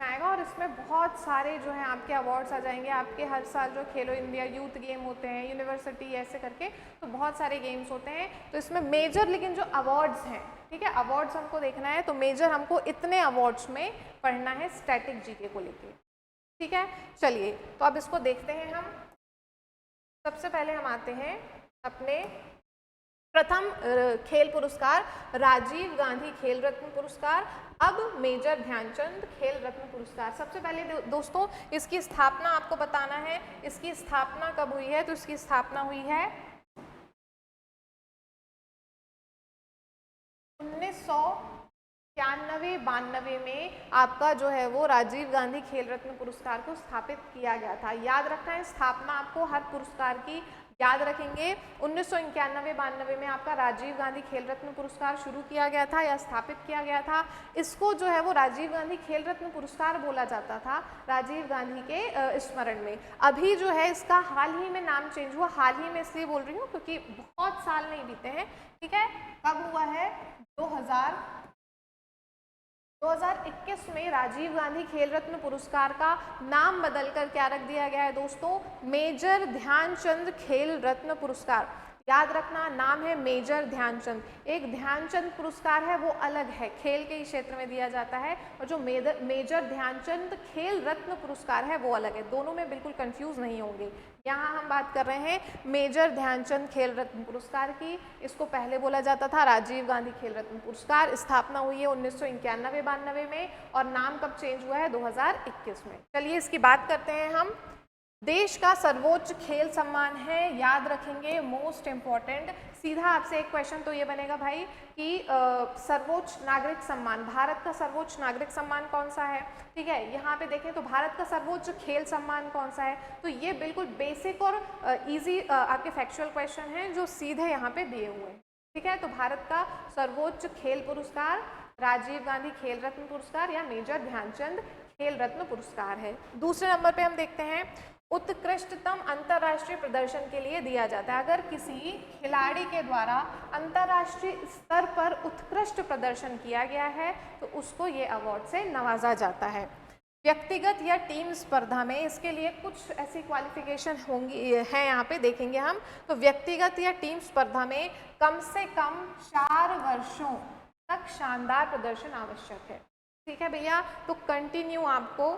आएगा और इसमें बहुत सारे जो है आपके अवार्ड्स आ जाएंगे। आपके हर साल जो खेलो इंडिया यूथ गेम होते हैं, यूनिवर्सिटी ऐसे करके, तो बहुत सारे गेम्स होते हैं। तो इसमें मेजर लेकिन जो अवार्ड्स हैं, ठीक है, अवार्ड्स हमको देखना है, तो मेजर हमको इतने अवार्ड्स में पढ़ना है स्टैटिक जीके को लेके। ठीक है, चलिए तो अब इसको देखते हैं हम। सबसे पहले हम आते हैं अपने प्रथम खेल पुरस्कार राजीव गांधी खेल रत्न पुरस्कार, अब मेजर ध्यानचंद खेल रत्न पुरस्कार। सबसे पहले दोस्तों इसकी स्थापना आपको बताना है। इसकी स्थापना कब हुई है? तो इसकी स्थापना हुई है 1991-92 में। आपका जो है वो राजीव गांधी खेल रत्न पुरस्कार को स्थापित किया गया था। याद रखना है, स्थापना आपको हर पुरस्कार की याद रखेंगे 1991-92 में आपका राजीव गांधी खेल रत्न पुरस्कार शुरू किया गया था या स्थापित किया गया था। इसको जो है वो राजीव गांधी खेल रत्न पुरस्कार बोला जाता था राजीव गांधी के स्मरण में। अभी जो है इसका हाल ही में नाम चेंज हुआ, हाल ही में इसलिए बोल रही हूँ क्योंकि बहुत साल नहीं बीते हैं, ठीक है। कब हुआ है? 2021 में राजीव गांधी खेल रत्न पुरस्कार का नाम बदलकर क्या रख दिया गया है दोस्तों? मेजर ध्यानचंद खेल रत्न पुरस्कार। याद रखना, नाम है मेजर ध्यानचंद। एक ध्यानचंद पुरस्कार है वो अलग है, खेल के क्षेत्र में दिया जाता है, और जो मेजर ध्यानचंद खेल रत्न पुरस्कार है वो अलग है। दोनों में बिल्कुल कंफ्यूज नहीं होंगे। यहाँ हम बात कर रहे हैं मेजर ध्यानचंद खेल रत्न पुरस्कार की। इसको पहले बोला जाता था राजीव गांधी खेल रत्न पुरस्कार। स्थापना हुई है 1991-92 में और नाम कब चेंज हुआ है? 2021 में। चलिए इसकी बात करते हैं हम। देश का सर्वोच्च खेल सम्मान है, याद रखेंगे, मोस्ट इम्पॉर्टेंट। सीधा आपसे एक क्वेश्चन तो ये बनेगा भाई कि सर्वोच्च नागरिक सम्मान, भारत का सर्वोच्च नागरिक सम्मान कौन सा है? ठीक है, यहाँ पे देखें तो भारत का सर्वोच्च खेल सम्मान कौन सा है? तो ये बिल्कुल बेसिक और इजी आपके फैक्चुअल क्वेश्चन हैं जो सीधे यहाँ पे दिए हुए हैं, ठीक है। तो भारत का सर्वोच्च खेल पुरस्कार राजीव गांधी खेल रत्न पुरस्कार या मेजर ध्यानचंद खेल रत्न पुरस्कार है। दूसरे नंबर पे हम देखते हैं उत्कृष्टतम अंतर्राष्ट्रीय प्रदर्शन के लिए दिया जाता है। अगर किसी खिलाड़ी के द्वारा अंतर्राष्ट्रीय स्तर पर उत्कृष्ट प्रदर्शन किया गया है तो उसको ये अवार्ड से नवाजा जाता है। व्यक्तिगत या टीम स्पर्धा में इसके लिए कुछ ऐसी क्वालिफिकेशन होंगी है, यहाँ पे देखेंगे हम। तो व्यक्तिगत या टीम स्पर्धा में कम से कम 4 वर्षों तक शानदार प्रदर्शन आवश्यक है, ठीक है भैया। तो कंटिन्यू आपको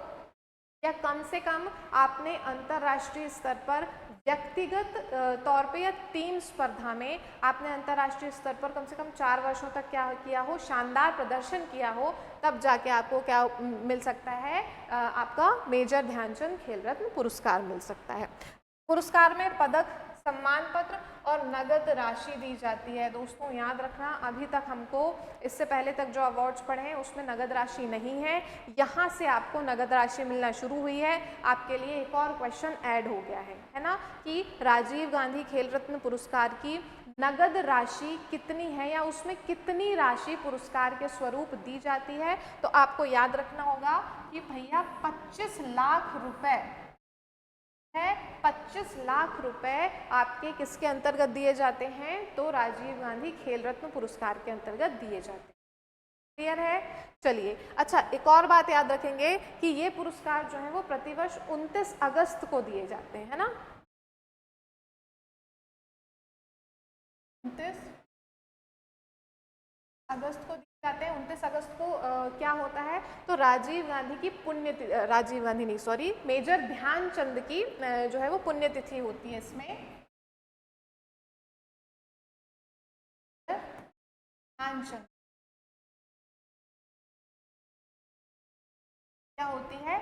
या कम से कम आपने अंतर्राष्ट्रीय स्तर पर व्यक्तिगत तौर पे या टीम स्पर्धा में आपने अंतर्राष्ट्रीय स्तर पर कम से कम 4 वर्षों तक क्या किया हो? शानदार प्रदर्शन किया हो, तब जाके आपको क्या मिल सकता है? आपका मेजर ध्यानचंद खेल रत्न पुरस्कार मिल सकता है। पुरस्कार में पदक, सम्मान पत्र और नगद राशि दी जाती है। दोस्तों याद रखना, अभी तक हमको इससे पहले तक जो अवार्ड्स पढ़े हैं उसमें नगद राशि नहीं है, यहाँ से आपको नगद राशि मिलना शुरू हुई है। आपके लिए एक और क्वेश्चन ऐड हो गया है ना, कि राजीव गांधी खेल रत्न पुरस्कार की नगद राशि कितनी है या उसमें कितनी राशि पुरस्कार के स्वरूप दी जाती है। तो आपको याद रखना होगा कि भैया 25 लाख रुपए है, 25 लाख रुपए आपके किसके अंतर्गत दिए जाते हैं? तो राजीव गांधी खेल रत्न पुरस्कार के अंतर्गत दिए जाते हैं। क्लियर है? चलिए, अच्छा एक और बात याद रखेंगे कि ये पुरस्कार जो है वो प्रतिवर्ष 29 अगस्त को दिए जाते हैं, है ना। 29 अगस्त को दिए जाते हैं। 29 अगस्त को क्या होता है? तो राजीव गांधी की राजीव गांधी नहीं, सॉरी, मेजर ध्यानचंद की जो है वो पुण्यतिथि होती है। इसमें ध्यानचंद क्या होती है?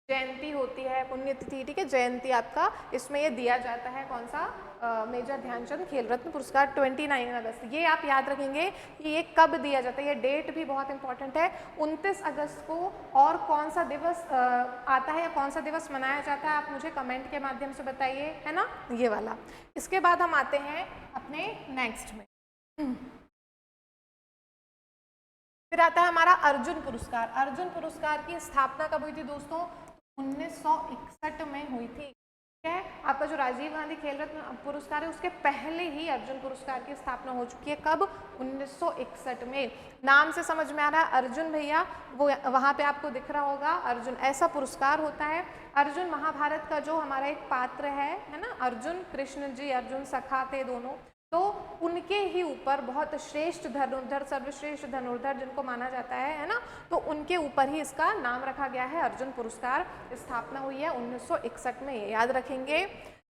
जयंती होती है, पुण्यतिथि, ठीक है, जयंती आपका इसमें ये दिया जाता है। कौन सा? मेजर ध्यानचंद खेल रत्न पुरस्कार 29 अगस्त। ये आप याद रखेंगे कि ये कब दिया जाता है, ये डेट भी बहुत इंपॉर्टेंट है। 29 अगस्त को और कौन सा दिवस आता है या कौन सा दिवस मनाया जाता है, आप मुझे कमेंट के माध्यम से बताइए, है ना, ये वाला। इसके बाद हम आते हैं अपने नेक्स्ट में। फिर आता है हमारा अर्जुन पुरस्कार। अर्जुन पुरस्कार की स्थापना कब हुई थी दोस्तों? 1961 में हुई थी, ठीक है। आपका जो राजीव गांधी खेल रत्न पुरस्कार है उसके पहले ही अर्जुन पुरस्कार की स्थापना हो चुकी है। कब? 1961 में। नाम से समझ में आ रहा है अर्जुन भैया, वो वहाँ पे आपको दिख रहा होगा अर्जुन, ऐसा पुरस्कार होता है। अर्जुन महाभारत का जो हमारा एक पात्र है ना, अर्जुन, कृष्ण जी अर्जुन सखा थे दोनों, तो उनके ही ऊपर बहुत श्रेष्ठ धनुर्धर, सर्वश्रेष्ठ धनुर्धर जिनको माना जाता है ना, तो उनके ऊपर ही इसका नाम रखा गया है अर्जुन पुरस्कार। स्थापना हुई है 1961 में, ये याद रखेंगे।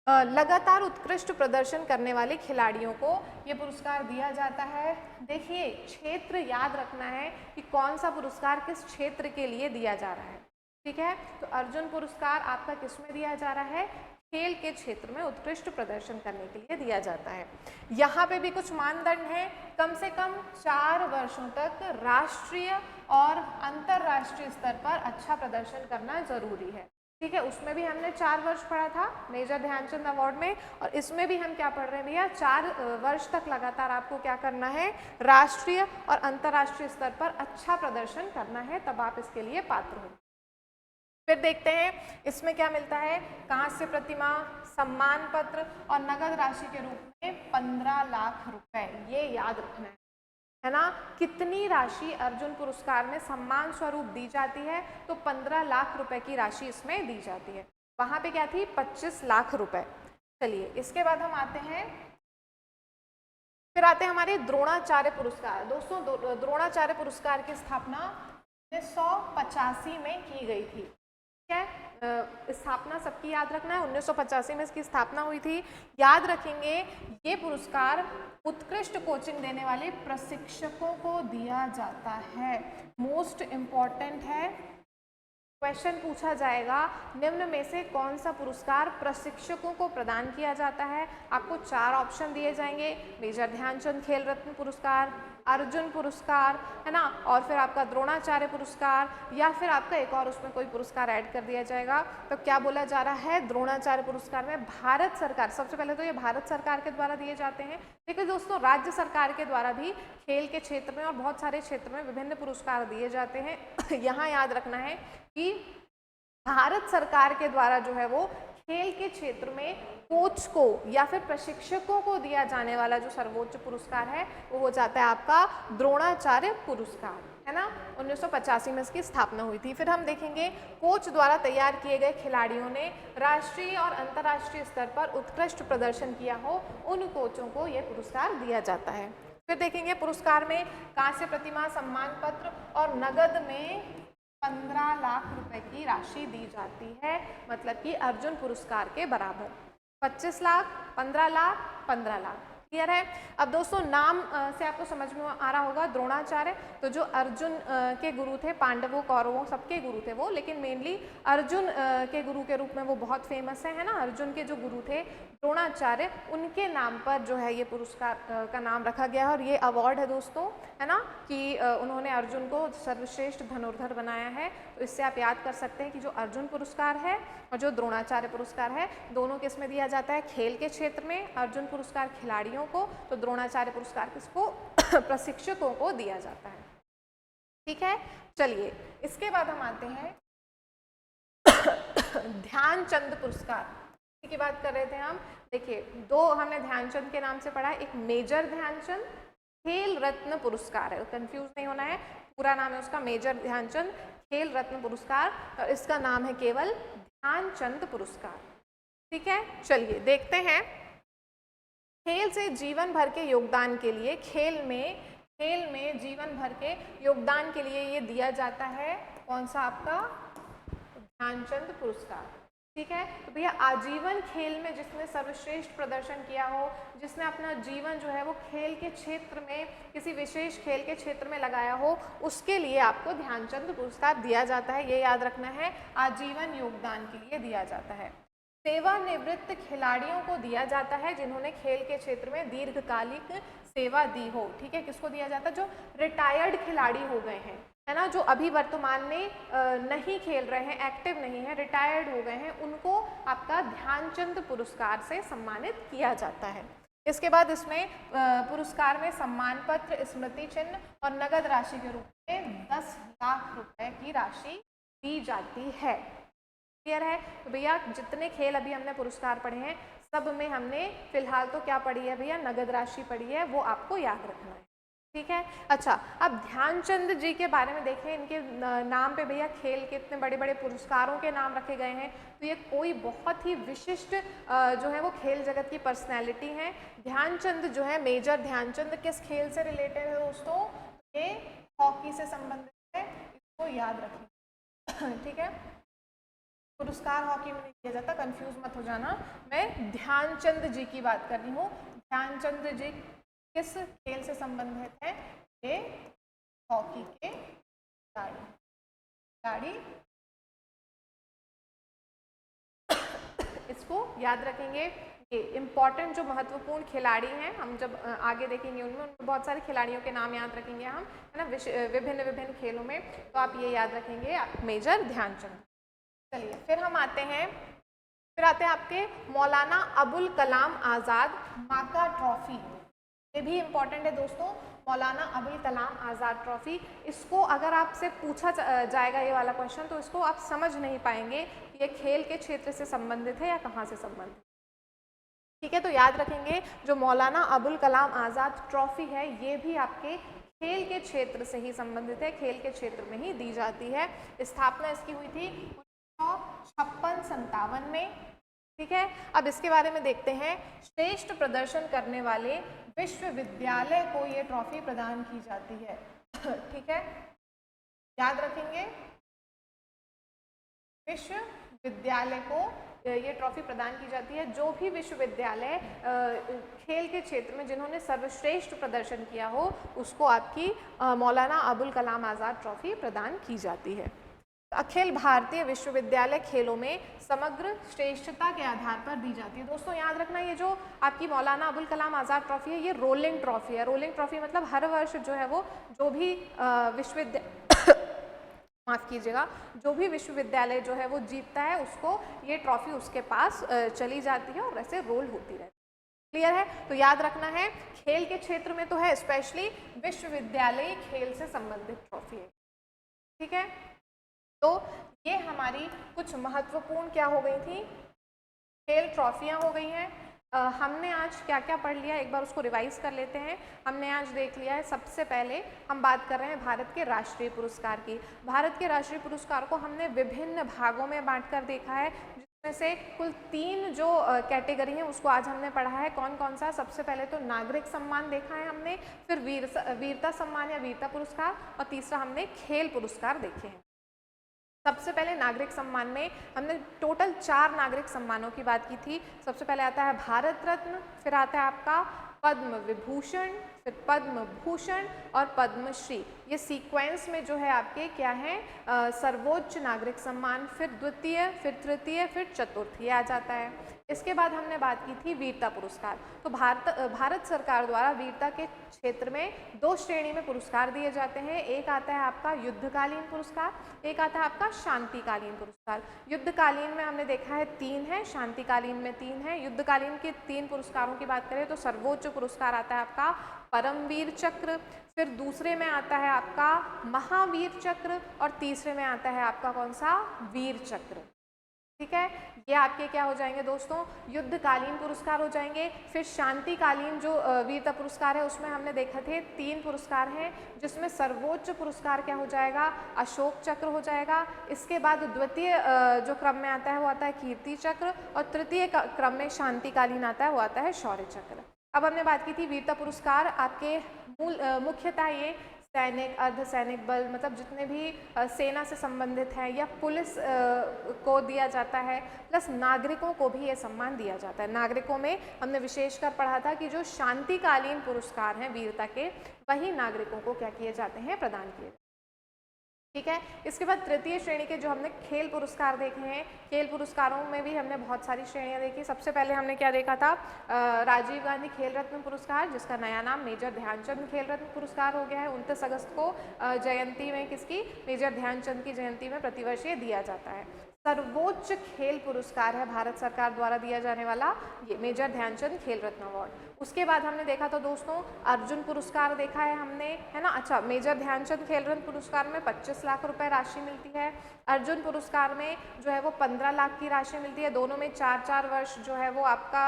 लगातार उत्कृष्ट प्रदर्शन करने वाले खिलाड़ियों को ये पुरस्कार दिया जाता है। देखिए क्षेत्र याद रखना है कि कौन सा पुरस्कार किस क्षेत्र के लिए दिया जा रहा है, ठीक है। तो अर्जुन पुरस्कार आपका किस में दिया जा रहा है? खेल के क्षेत्र में उत्कृष्ट प्रदर्शन करने के लिए दिया जाता है। यहाँ पे भी कुछ मानदंड हैं, कम से कम 4 वर्षों तक राष्ट्रीय और अंतर्राष्ट्रीय स्तर पर अच्छा प्रदर्शन करना जरूरी है। ठीक है, उसमें भी हमने 4 वर्ष पढ़ा था मेजर ध्यानचंद अवार्ड में, और इसमें भी हम क्या पढ़ रहे हैं भैया, 4 वर्ष तक लगातार आपको क्या करना है, राष्ट्रीय और अंतर्राष्ट्रीय स्तर पर अच्छा प्रदर्शन करना है, तब आप इसके लिए पात्र हो। फिर देखते हैं इसमें क्या मिलता है, कांस्य प्रतिमा, सम्मान पत्र और नगद राशि के रूप में 15 लाख रुपए, ये याद रखना है ना। कितनी राशि अर्जुन पुरस्कार में सम्मान स्वरूप दी जाती है, तो 15 लाख रुपए की राशि इसमें दी जाती है। वहां पे क्या थी, 25 लाख रुपए। चलिए इसके बाद हम आते हैं, फिर आते हैं हमारे द्रोणाचार्य पुरस्कार। दोस्तों द्रोणाचार्य पुरस्कार की स्थापना 1985 में की गई थी। ठीक है, स्थापना सबकी याद रखना है, 1985 में इसकी स्थापना हुई थी। याद रखेंगे ये पुरस्कार उत्कृष्ट कोचिंग देने वाले प्रशिक्षकों को दिया जाता है। मोस्ट इम्पॉर्टेंट है, क्वेश्चन पूछा जाएगा, निम्न में से कौन सा पुरस्कार प्रशिक्षकों को प्रदान किया जाता है। आपको 4 ऑप्शन दिए जाएंगे, मेजर ध्यानचंद खेल रत्न पुरस्कार, अर्जुन पुरस्कार, है ना, और फिर आपका द्रोणाचार्य पुरस्कार, या फिर आपका एक और उसमें कोई पुरस्कार ऐड कर दिया जाएगा। तो क्या बोला जा रहा है, द्रोणाचार्य पुरस्कार में भारत सरकार, सबसे पहले तो ये भारत सरकार के द्वारा दिए जाते हैं, लेकिन दोस्तों राज्य सरकार के द्वारा भी खेल के क्षेत्र में और बहुत सारे क्षेत्र में विभिन्न पुरस्कार दिए जाते हैं। यहाँ याद रखना है कि भारत सरकार के द्वारा जो है वो खेल के क्षेत्र में कोच को या फिर प्रशिक्षकों को दिया जाने वाला जो सर्वोच्च पुरस्कार है वो हो जाता है आपका द्रोणाचार्य पुरस्कार, है ना। 1985 में इसकी स्थापना हुई थी। फिर हम देखेंगे कोच द्वारा तैयार किए गए खिलाड़ियों ने राष्ट्रीय और अंतर्राष्ट्रीय स्तर पर उत्कृष्ट प्रदर्शन किया हो, उन कोचों को यह पुरस्कार दिया जाता है। फिर देखेंगे पुरस्कार में कांस्य प्रतिमा, सम्मान पत्र और नगद में 15 लाख रुपए की राशि दी जाती है, मतलब कि अर्जुन पुरस्कार के बराबर। 25 लाख, 15 लाख, 15 लाख, क्लियर है। अब दोस्तों नाम से आपको समझ में आ रहा होगा, द्रोणाचार्य, तो जो अर्जुन के गुरु थे, पांडवों कौरवों सबके गुरु थे वो, लेकिन मेनली अर्जुन के गुरु के रूप में वो बहुत फेमस है ना। अर्जुन के जो गुरु थे द्रोणाचार्य, उनके नाम पर जो है ये पुरस्कार का नाम रखा गया है, और ये अवार्ड है दोस्तों, है ना, कि उन्होंने अर्जुन को सर्वश्रेष्ठ धनुर्धर बनाया है। तो इससे आप याद कर सकते हैं कि जो अर्जुन पुरस्कार है और जो द्रोणाचार्य पुरस्कार है, दोनों किस में दिया जाता है, खेल के क्षेत्र में। अर्जुन पुरस्कार खिलाड़ियों को, तो द्रोणाचार्य पुरस्कार किसको, प्रशिक्षकों को दिया जाता है। ठीक है, चलिए इसके बाद हम आते हैं ध्यानचंद पुरस्कार की बात कर रहे थे हम। देखिए 2 हमने ध्यानचंद के नाम से पढ़ा है, एक मेजर ध्यानचंद खेल रत्न पुरस्कार है, कंफ्यूज नहीं होना है, पूरा नाम है उसका मेजर ध्यानचंद खेल रत्न पुरस्कार, और इसका नाम है केवल ध्यानचंद पुरस्कार। ठीक है, चलिए देखते हैं। खेल से जीवन भर के योगदान के लिए, खेल में जीवन भर के योगदान के लिए ये दिया जाता है, कौन सा आपका, ध्यानचंद पुरस्कार। ठीक है, तो भैया आजीवन खेल में जिसने सर्वश्रेष्ठ प्रदर्शन किया हो, जिसने अपना जीवन जो है वो खेल के क्षेत्र में, किसी विशेष खेल के क्षेत्र में लगाया हो, उसके लिए आपको ध्यानचंद पुरस्कार दिया जाता है। ये याद रखना है, आजीवन योगदान के लिए दिया जाता है। सेवानिवृत्त खिलाड़ियों को दिया जाता है जिन्होंने खेल के क्षेत्र में दीर्घकालिक सेवा दी हो। ठीक है, किसको दिया जाता है, जो रिटायर्ड खिलाड़ी हो गए हैं, है ना, जो अभी वर्तमान में नहीं खेल रहे हैं, एक्टिव नहीं है, रिटायर्ड हो गए हैं, उनको आपका ध्यानचंद पुरस्कार से सम्मानित किया जाता है। इसके बाद इसमें पुरस्कार में सम्मान पत्र, स्मृति चिन्ह और नगद राशि के रूप में 10 लाख रुपए की राशि दी जाती है। क्लियर है। तो भैया जितने खेल अभी हमने पुरस्कार पढ़े हैं, सब में हमने फिलहाल तो क्या पढ़ी है भैया, नगद राशि पढ़ी है, वो आपको याद रखना है। ठीक है, अच्छा अब ध्यानचंद जी के बारे में देखें, इनके नाम पे भैया खेल के इतने बड़े बड़े पुरस्कारों के नाम रखे गए हैं, तो ये कोई बहुत ही विशिष्ट जो है वो खेल जगत की पर्सनैलिटी हैं। ध्यानचंद जो है, मेजर ध्यानचंद किस खेल से रिलेटेड है दोस्तों, ये हॉकी से संबंधित है, इसको याद रखें। ठीक है, पुरस्कार हॉकी में नहीं दिया जाता, कंफ्यूज मत हो जाना, मैं ध्यानचंद जी की बात कर रही हूँ। ध्यानचंद जी किस खेल से संबंधित है, ये हॉकी के खिलाड़ी, इसको याद रखेंगे। ये इम्पॉर्टेंट जो महत्वपूर्ण खिलाड़ी हैं, हम जब आगे देखेंगे उनमें बहुत सारे खिलाड़ियों के नाम याद रखेंगे हम, है ना, विभिन्न विभिन्न खेलों में, तो आप ये याद रखेंगे मेजर ध्यानचंद। चलिए फिर हम आते हैं, फिर आते हैं आपके मौलाना अबुल कलाम आज़ाद माका ट्रॉफी। ये भी इम्पॉर्टेंट है दोस्तों, मौलाना अबुल कलाम आज़ाद ट्रॉफी। इसको अगर आपसे पूछा जाएगा ये वाला क्वेश्चन तो इसको आप समझ नहीं पाएंगे कि ये खेल के क्षेत्र से संबंधित है या कहाँ से संबंधित। ठीक है, तो याद रखेंगे जो मौलाना अबुल कलाम आज़ाद ट्रॉफी है ये भी आपके खेल के क्षेत्र से ही संबंधित है, खेल के क्षेत्र में ही दी जाती है। स्थापना इसकी हुई थी 1956-57 में। ठीक है, अब इसके बारे में देखते हैं। श्रेष्ठ प्रदर्शन करने वाले विश्वविद्यालय को ये ट्रॉफी प्रदान की जाती है। ठीक है, याद रखेंगे, विश्वविद्यालय को ये ट्रॉफी प्रदान की जाती है। जो भी विश्वविद्यालय खेल के क्षेत्र में जिन्होंने सर्वश्रेष्ठ प्रदर्शन किया हो उसको आपकी मौलाना अबुल कलाम आज़ाद ट्रॉफी प्रदान की जाती है। अखिल भारतीय विश्वविद्यालय खेलों में समग्र श्रेष्ठता के आधार पर दी जाती है। दोस्तों याद रखना, ये जो आपकी मौलाना अबुल कलाम आज़ाद ट्रॉफी है ये रोलिंग ट्रॉफी है। रोलिंग ट्रॉफी मतलब हर वर्ष जो है वो जो भी माफ़ कीजिएगा, जो भी विश्वविद्यालय जो है वो जीतता है उसको ये ट्रॉफी उसके पास चली जाती है और वैसे रोल होती रहती है। क्लियर है, तो याद रखना है खेल के क्षेत्र में तो है, स्पेशली विश्वविद्यालय खेल से संबंधित ट्रॉफी है। ठीक है, तो ये हमारी कुछ महत्वपूर्ण क्या हो गई थी, खेल ट्रॉफियाँ हो गई हैं। हमने आज क्या क्या पढ़ लिया एक बार उसको रिवाइज कर लेते हैं। हमने आज देख लिया है, सबसे पहले हम बात कर रहे हैं भारत के राष्ट्रीय पुरस्कार की। भारत के राष्ट्रीय पुरस्कार को हमने विभिन्न भागों में बांटकर देखा है, जिसमें से कुल 3 जो कैटेगरी हैं उसको आज हमने पढ़ा है। कौन कौन सा? सबसे पहले तो नागरिक सम्मान देखा है हमने, फिर वीरता सम्मान या वीरता पुरस्कार, और तीसरा हमने खेल पुरस्कार देखे हैं। सबसे पहले नागरिक सम्मान में हमने टोटल 4 नागरिक सम्मानों की बात की थी। सबसे पहले आता है भारत रत्न, फिर आता है आपका पद्म विभूषण, फिर पद्म भूषण और पद्मश्री। ये सीक्वेंस में जो है आपके क्या है, सर्वोच्च नागरिक सम्मान, फिर द्वितीय, फिर तृतीय, फिर चतुर्थ, ये आ जाता है। इसके बाद हमने बात की थी वीरता पुरस्कार। तो भारत सरकार द्वारा वीरता के क्षेत्र में 2 श्रेणी में पुरस्कार दिए जाते हैं। एक आता है आपका युद्धकालीन पुरस्कार, एक आता है आपका शांतिकालीन पुरस्कार। युद्धकालीन में हमने देखा है 3 है, शांतिकालीन में 3 है। युद्धकालीन के 3 पुरस्कारों की बात करें तो सर्वोच्च पुरस्कार आता है आपका परमवीर चक्र, फिर दूसरे में आता है आपका महावीर चक्र, और तीसरे में आता है आपका कौन सा, वीर चक्र। ठीक है, ये आपके क्या हो जाएंगे दोस्तों, युद्धकालीन पुरस्कार हो जाएंगे। फिर शांतिकालीन जो वीरता पुरस्कार है उसमें हमने देखा थे 3 पुरस्कार हैं, जिसमें सर्वोच्च पुरस्कार क्या हो जाएगा, अशोक चक्र हो जाएगा। इसके बाद द्वितीय जो क्रम में आता है वो आता है कीर्ति चक्र, और तृतीय क्रम में शांतिकालीन आता है वो आता है शौर्य चक्र। अब हमने बात की थी वीरता पुरस्कार आपके मुख्यतः ये सैनिक, अर्धसैनिक बल, मतलब जितने भी सेना से संबंधित हैं, या पुलिस को दिया जाता है, प्लस नागरिकों को भी ये सम्मान दिया जाता है। नागरिकों में हमने विशेषकर पढ़ा था कि जो शांतिकालीन पुरस्कार हैं वीरता के, वही नागरिकों को क्या किए जाते हैं, प्रदान किए जाते हैं। ठीक है, इसके बाद तृतीय श्रेणी के जो हमने खेल पुरस्कार देखे हैं, खेल पुरस्कारों में भी हमने बहुत सारी श्रेणियां देखी। सबसे पहले हमने क्या देखा था, राजीव गांधी खेल रत्न पुरस्कार, जिसका नया नाम मेजर ध्यानचंद खेल रत्न पुरस्कार हो गया है। 29 अगस्त को जयंती में किसकी, मेजर ध्यानचंद की जयंती में प्रतिवर्ष ये दिया जाता है। सर्वोच्च खेल पुरस्कार है भारत सरकार द्वारा दिया जाने वाला ये मेजर ध्यानचंद खेल रत्न अवार्ड। उसके बाद हमने देखा था दोस्तों अर्जुन पुरस्कार देखा है हमने, है ना। अच्छा, मेजर ध्यानचंद खेल रत्न पुरस्कार में 25 लाख रुपए राशि मिलती है। अर्जुन पुरस्कार में जो है वो 15 लाख की राशि मिलती है। दोनों में 4-4 वर्ष जो है वो आपका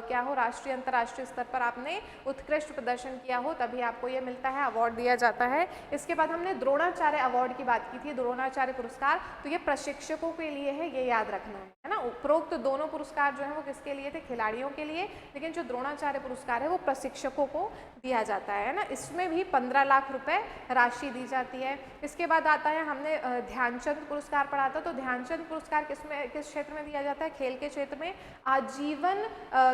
क्या हो, राष्ट्रीय अंतर्राष्ट्रीय स्तर पर आपने उत्कृष्ट प्रदर्शन किया हो तभी आपको ये मिलता है, अवार्ड दिया जाता है। इसके बाद हमने द्रोणाचार्य अवार्ड की बात की थी, द्रोणाचार्य पुरस्कार, तो ये प्रशिक्षकों के लिए है, ये याद रखना है ना। उपरोक्त दोनों पुरस्कार जो है वो किसके लिए थे, खिलाड़ियों के लिए, लेकिन जो द्रोणाचार्य पुरस्कार है वो प्रशिक्षकों को दिया जाता है ना। इसमें भी 15 लाख रुपए राशि दी जाती है। इसके बाद आता है, हमने ध्यानचंद पुरस्कार पढ़ा था, तो ध्यानचंद पुरस्कार किस क्षेत्र में दिया जाता है, खेल के क्षेत्र में। आजीवन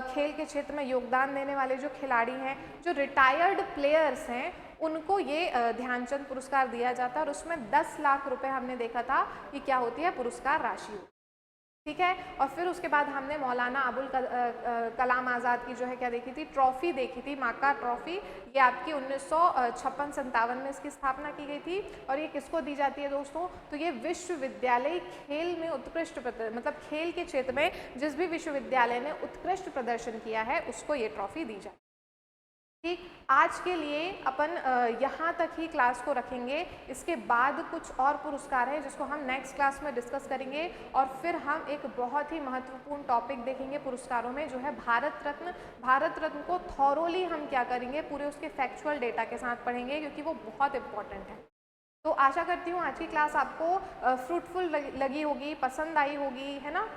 खेल के क्षेत्र में योगदान देने वाले जो खिलाड़ी हैं, जो रिटायर्ड प्लेयर्स हैं, उनको ये ध्यानचंद पुरस्कार दिया जाता है, और उसमें 10 लाख रुपए हमने देखा था कि क्या होती है, पुरस्कार राशि। ठीक है। और फिर उसके बाद हमने मौलाना अबुल कलाम आज़ाद की जो है क्या देखी थी, ट्रॉफ़ी देखी थी, माका ट्रॉफ़ी। ये आपकी 1956-57 में इसकी स्थापना की गई थी। और ये किसको दी जाती है दोस्तों, तो ये विश्वविद्यालय खेल में उत्कृष्ट मतलब खेल के क्षेत्र में जिस भी विश्वविद्यालय ने उत्कृष्ट प्रदर्शन किया है उसको ये ट्रॉफ़ी दी जाती है। ठीक, आज के लिए अपन यहाँ तक ही क्लास को रखेंगे। इसके बाद कुछ और पुरस्कार हैं जिसको हम नेक्स्ट क्लास में डिस्कस करेंगे। और फिर हम एक बहुत ही महत्वपूर्ण टॉपिक देखेंगे पुरस्कारों में, जो है भारत रत्न। भारत रत्न को थॉरोली हम क्या करेंगे, पूरे उसके फैक्चुअल डेटा के साथ पढ़ेंगे, क्योंकि वो बहुत इंपॉर्टेंट है। तो आशा करती हूँ आज की क्लास आपको फ्रूटफुल लगी होगी, पसंद आई होगी, है ना।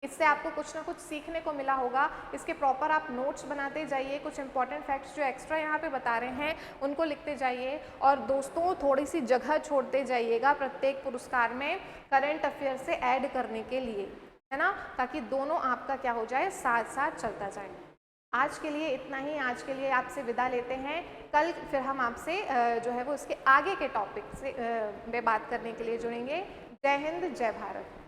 इससे आपको कुछ ना कुछ सीखने को मिला होगा। इसके प्रॉपर आप नोट्स बनाते जाइए, कुछ इंपॉर्टेंट फैक्ट्स जो एक्स्ट्रा यहाँ पे बता रहे हैं उनको लिखते जाइए। और दोस्तों थोड़ी सी जगह छोड़ते जाइएगा प्रत्येक पुरस्कार में करंट अफेयर से ऐड करने के लिए, है ना, ताकि दोनों आपका क्या हो जाए, साथ साथ चलता जाए। आज के लिए इतना ही। आज के लिए आपसे विदा लेते हैं। कल फिर हम आपसे जो है वो इसके आगे के टॉपिक से में बात करने के लिए जुड़ेंगे। जय हिंद, जय भारत।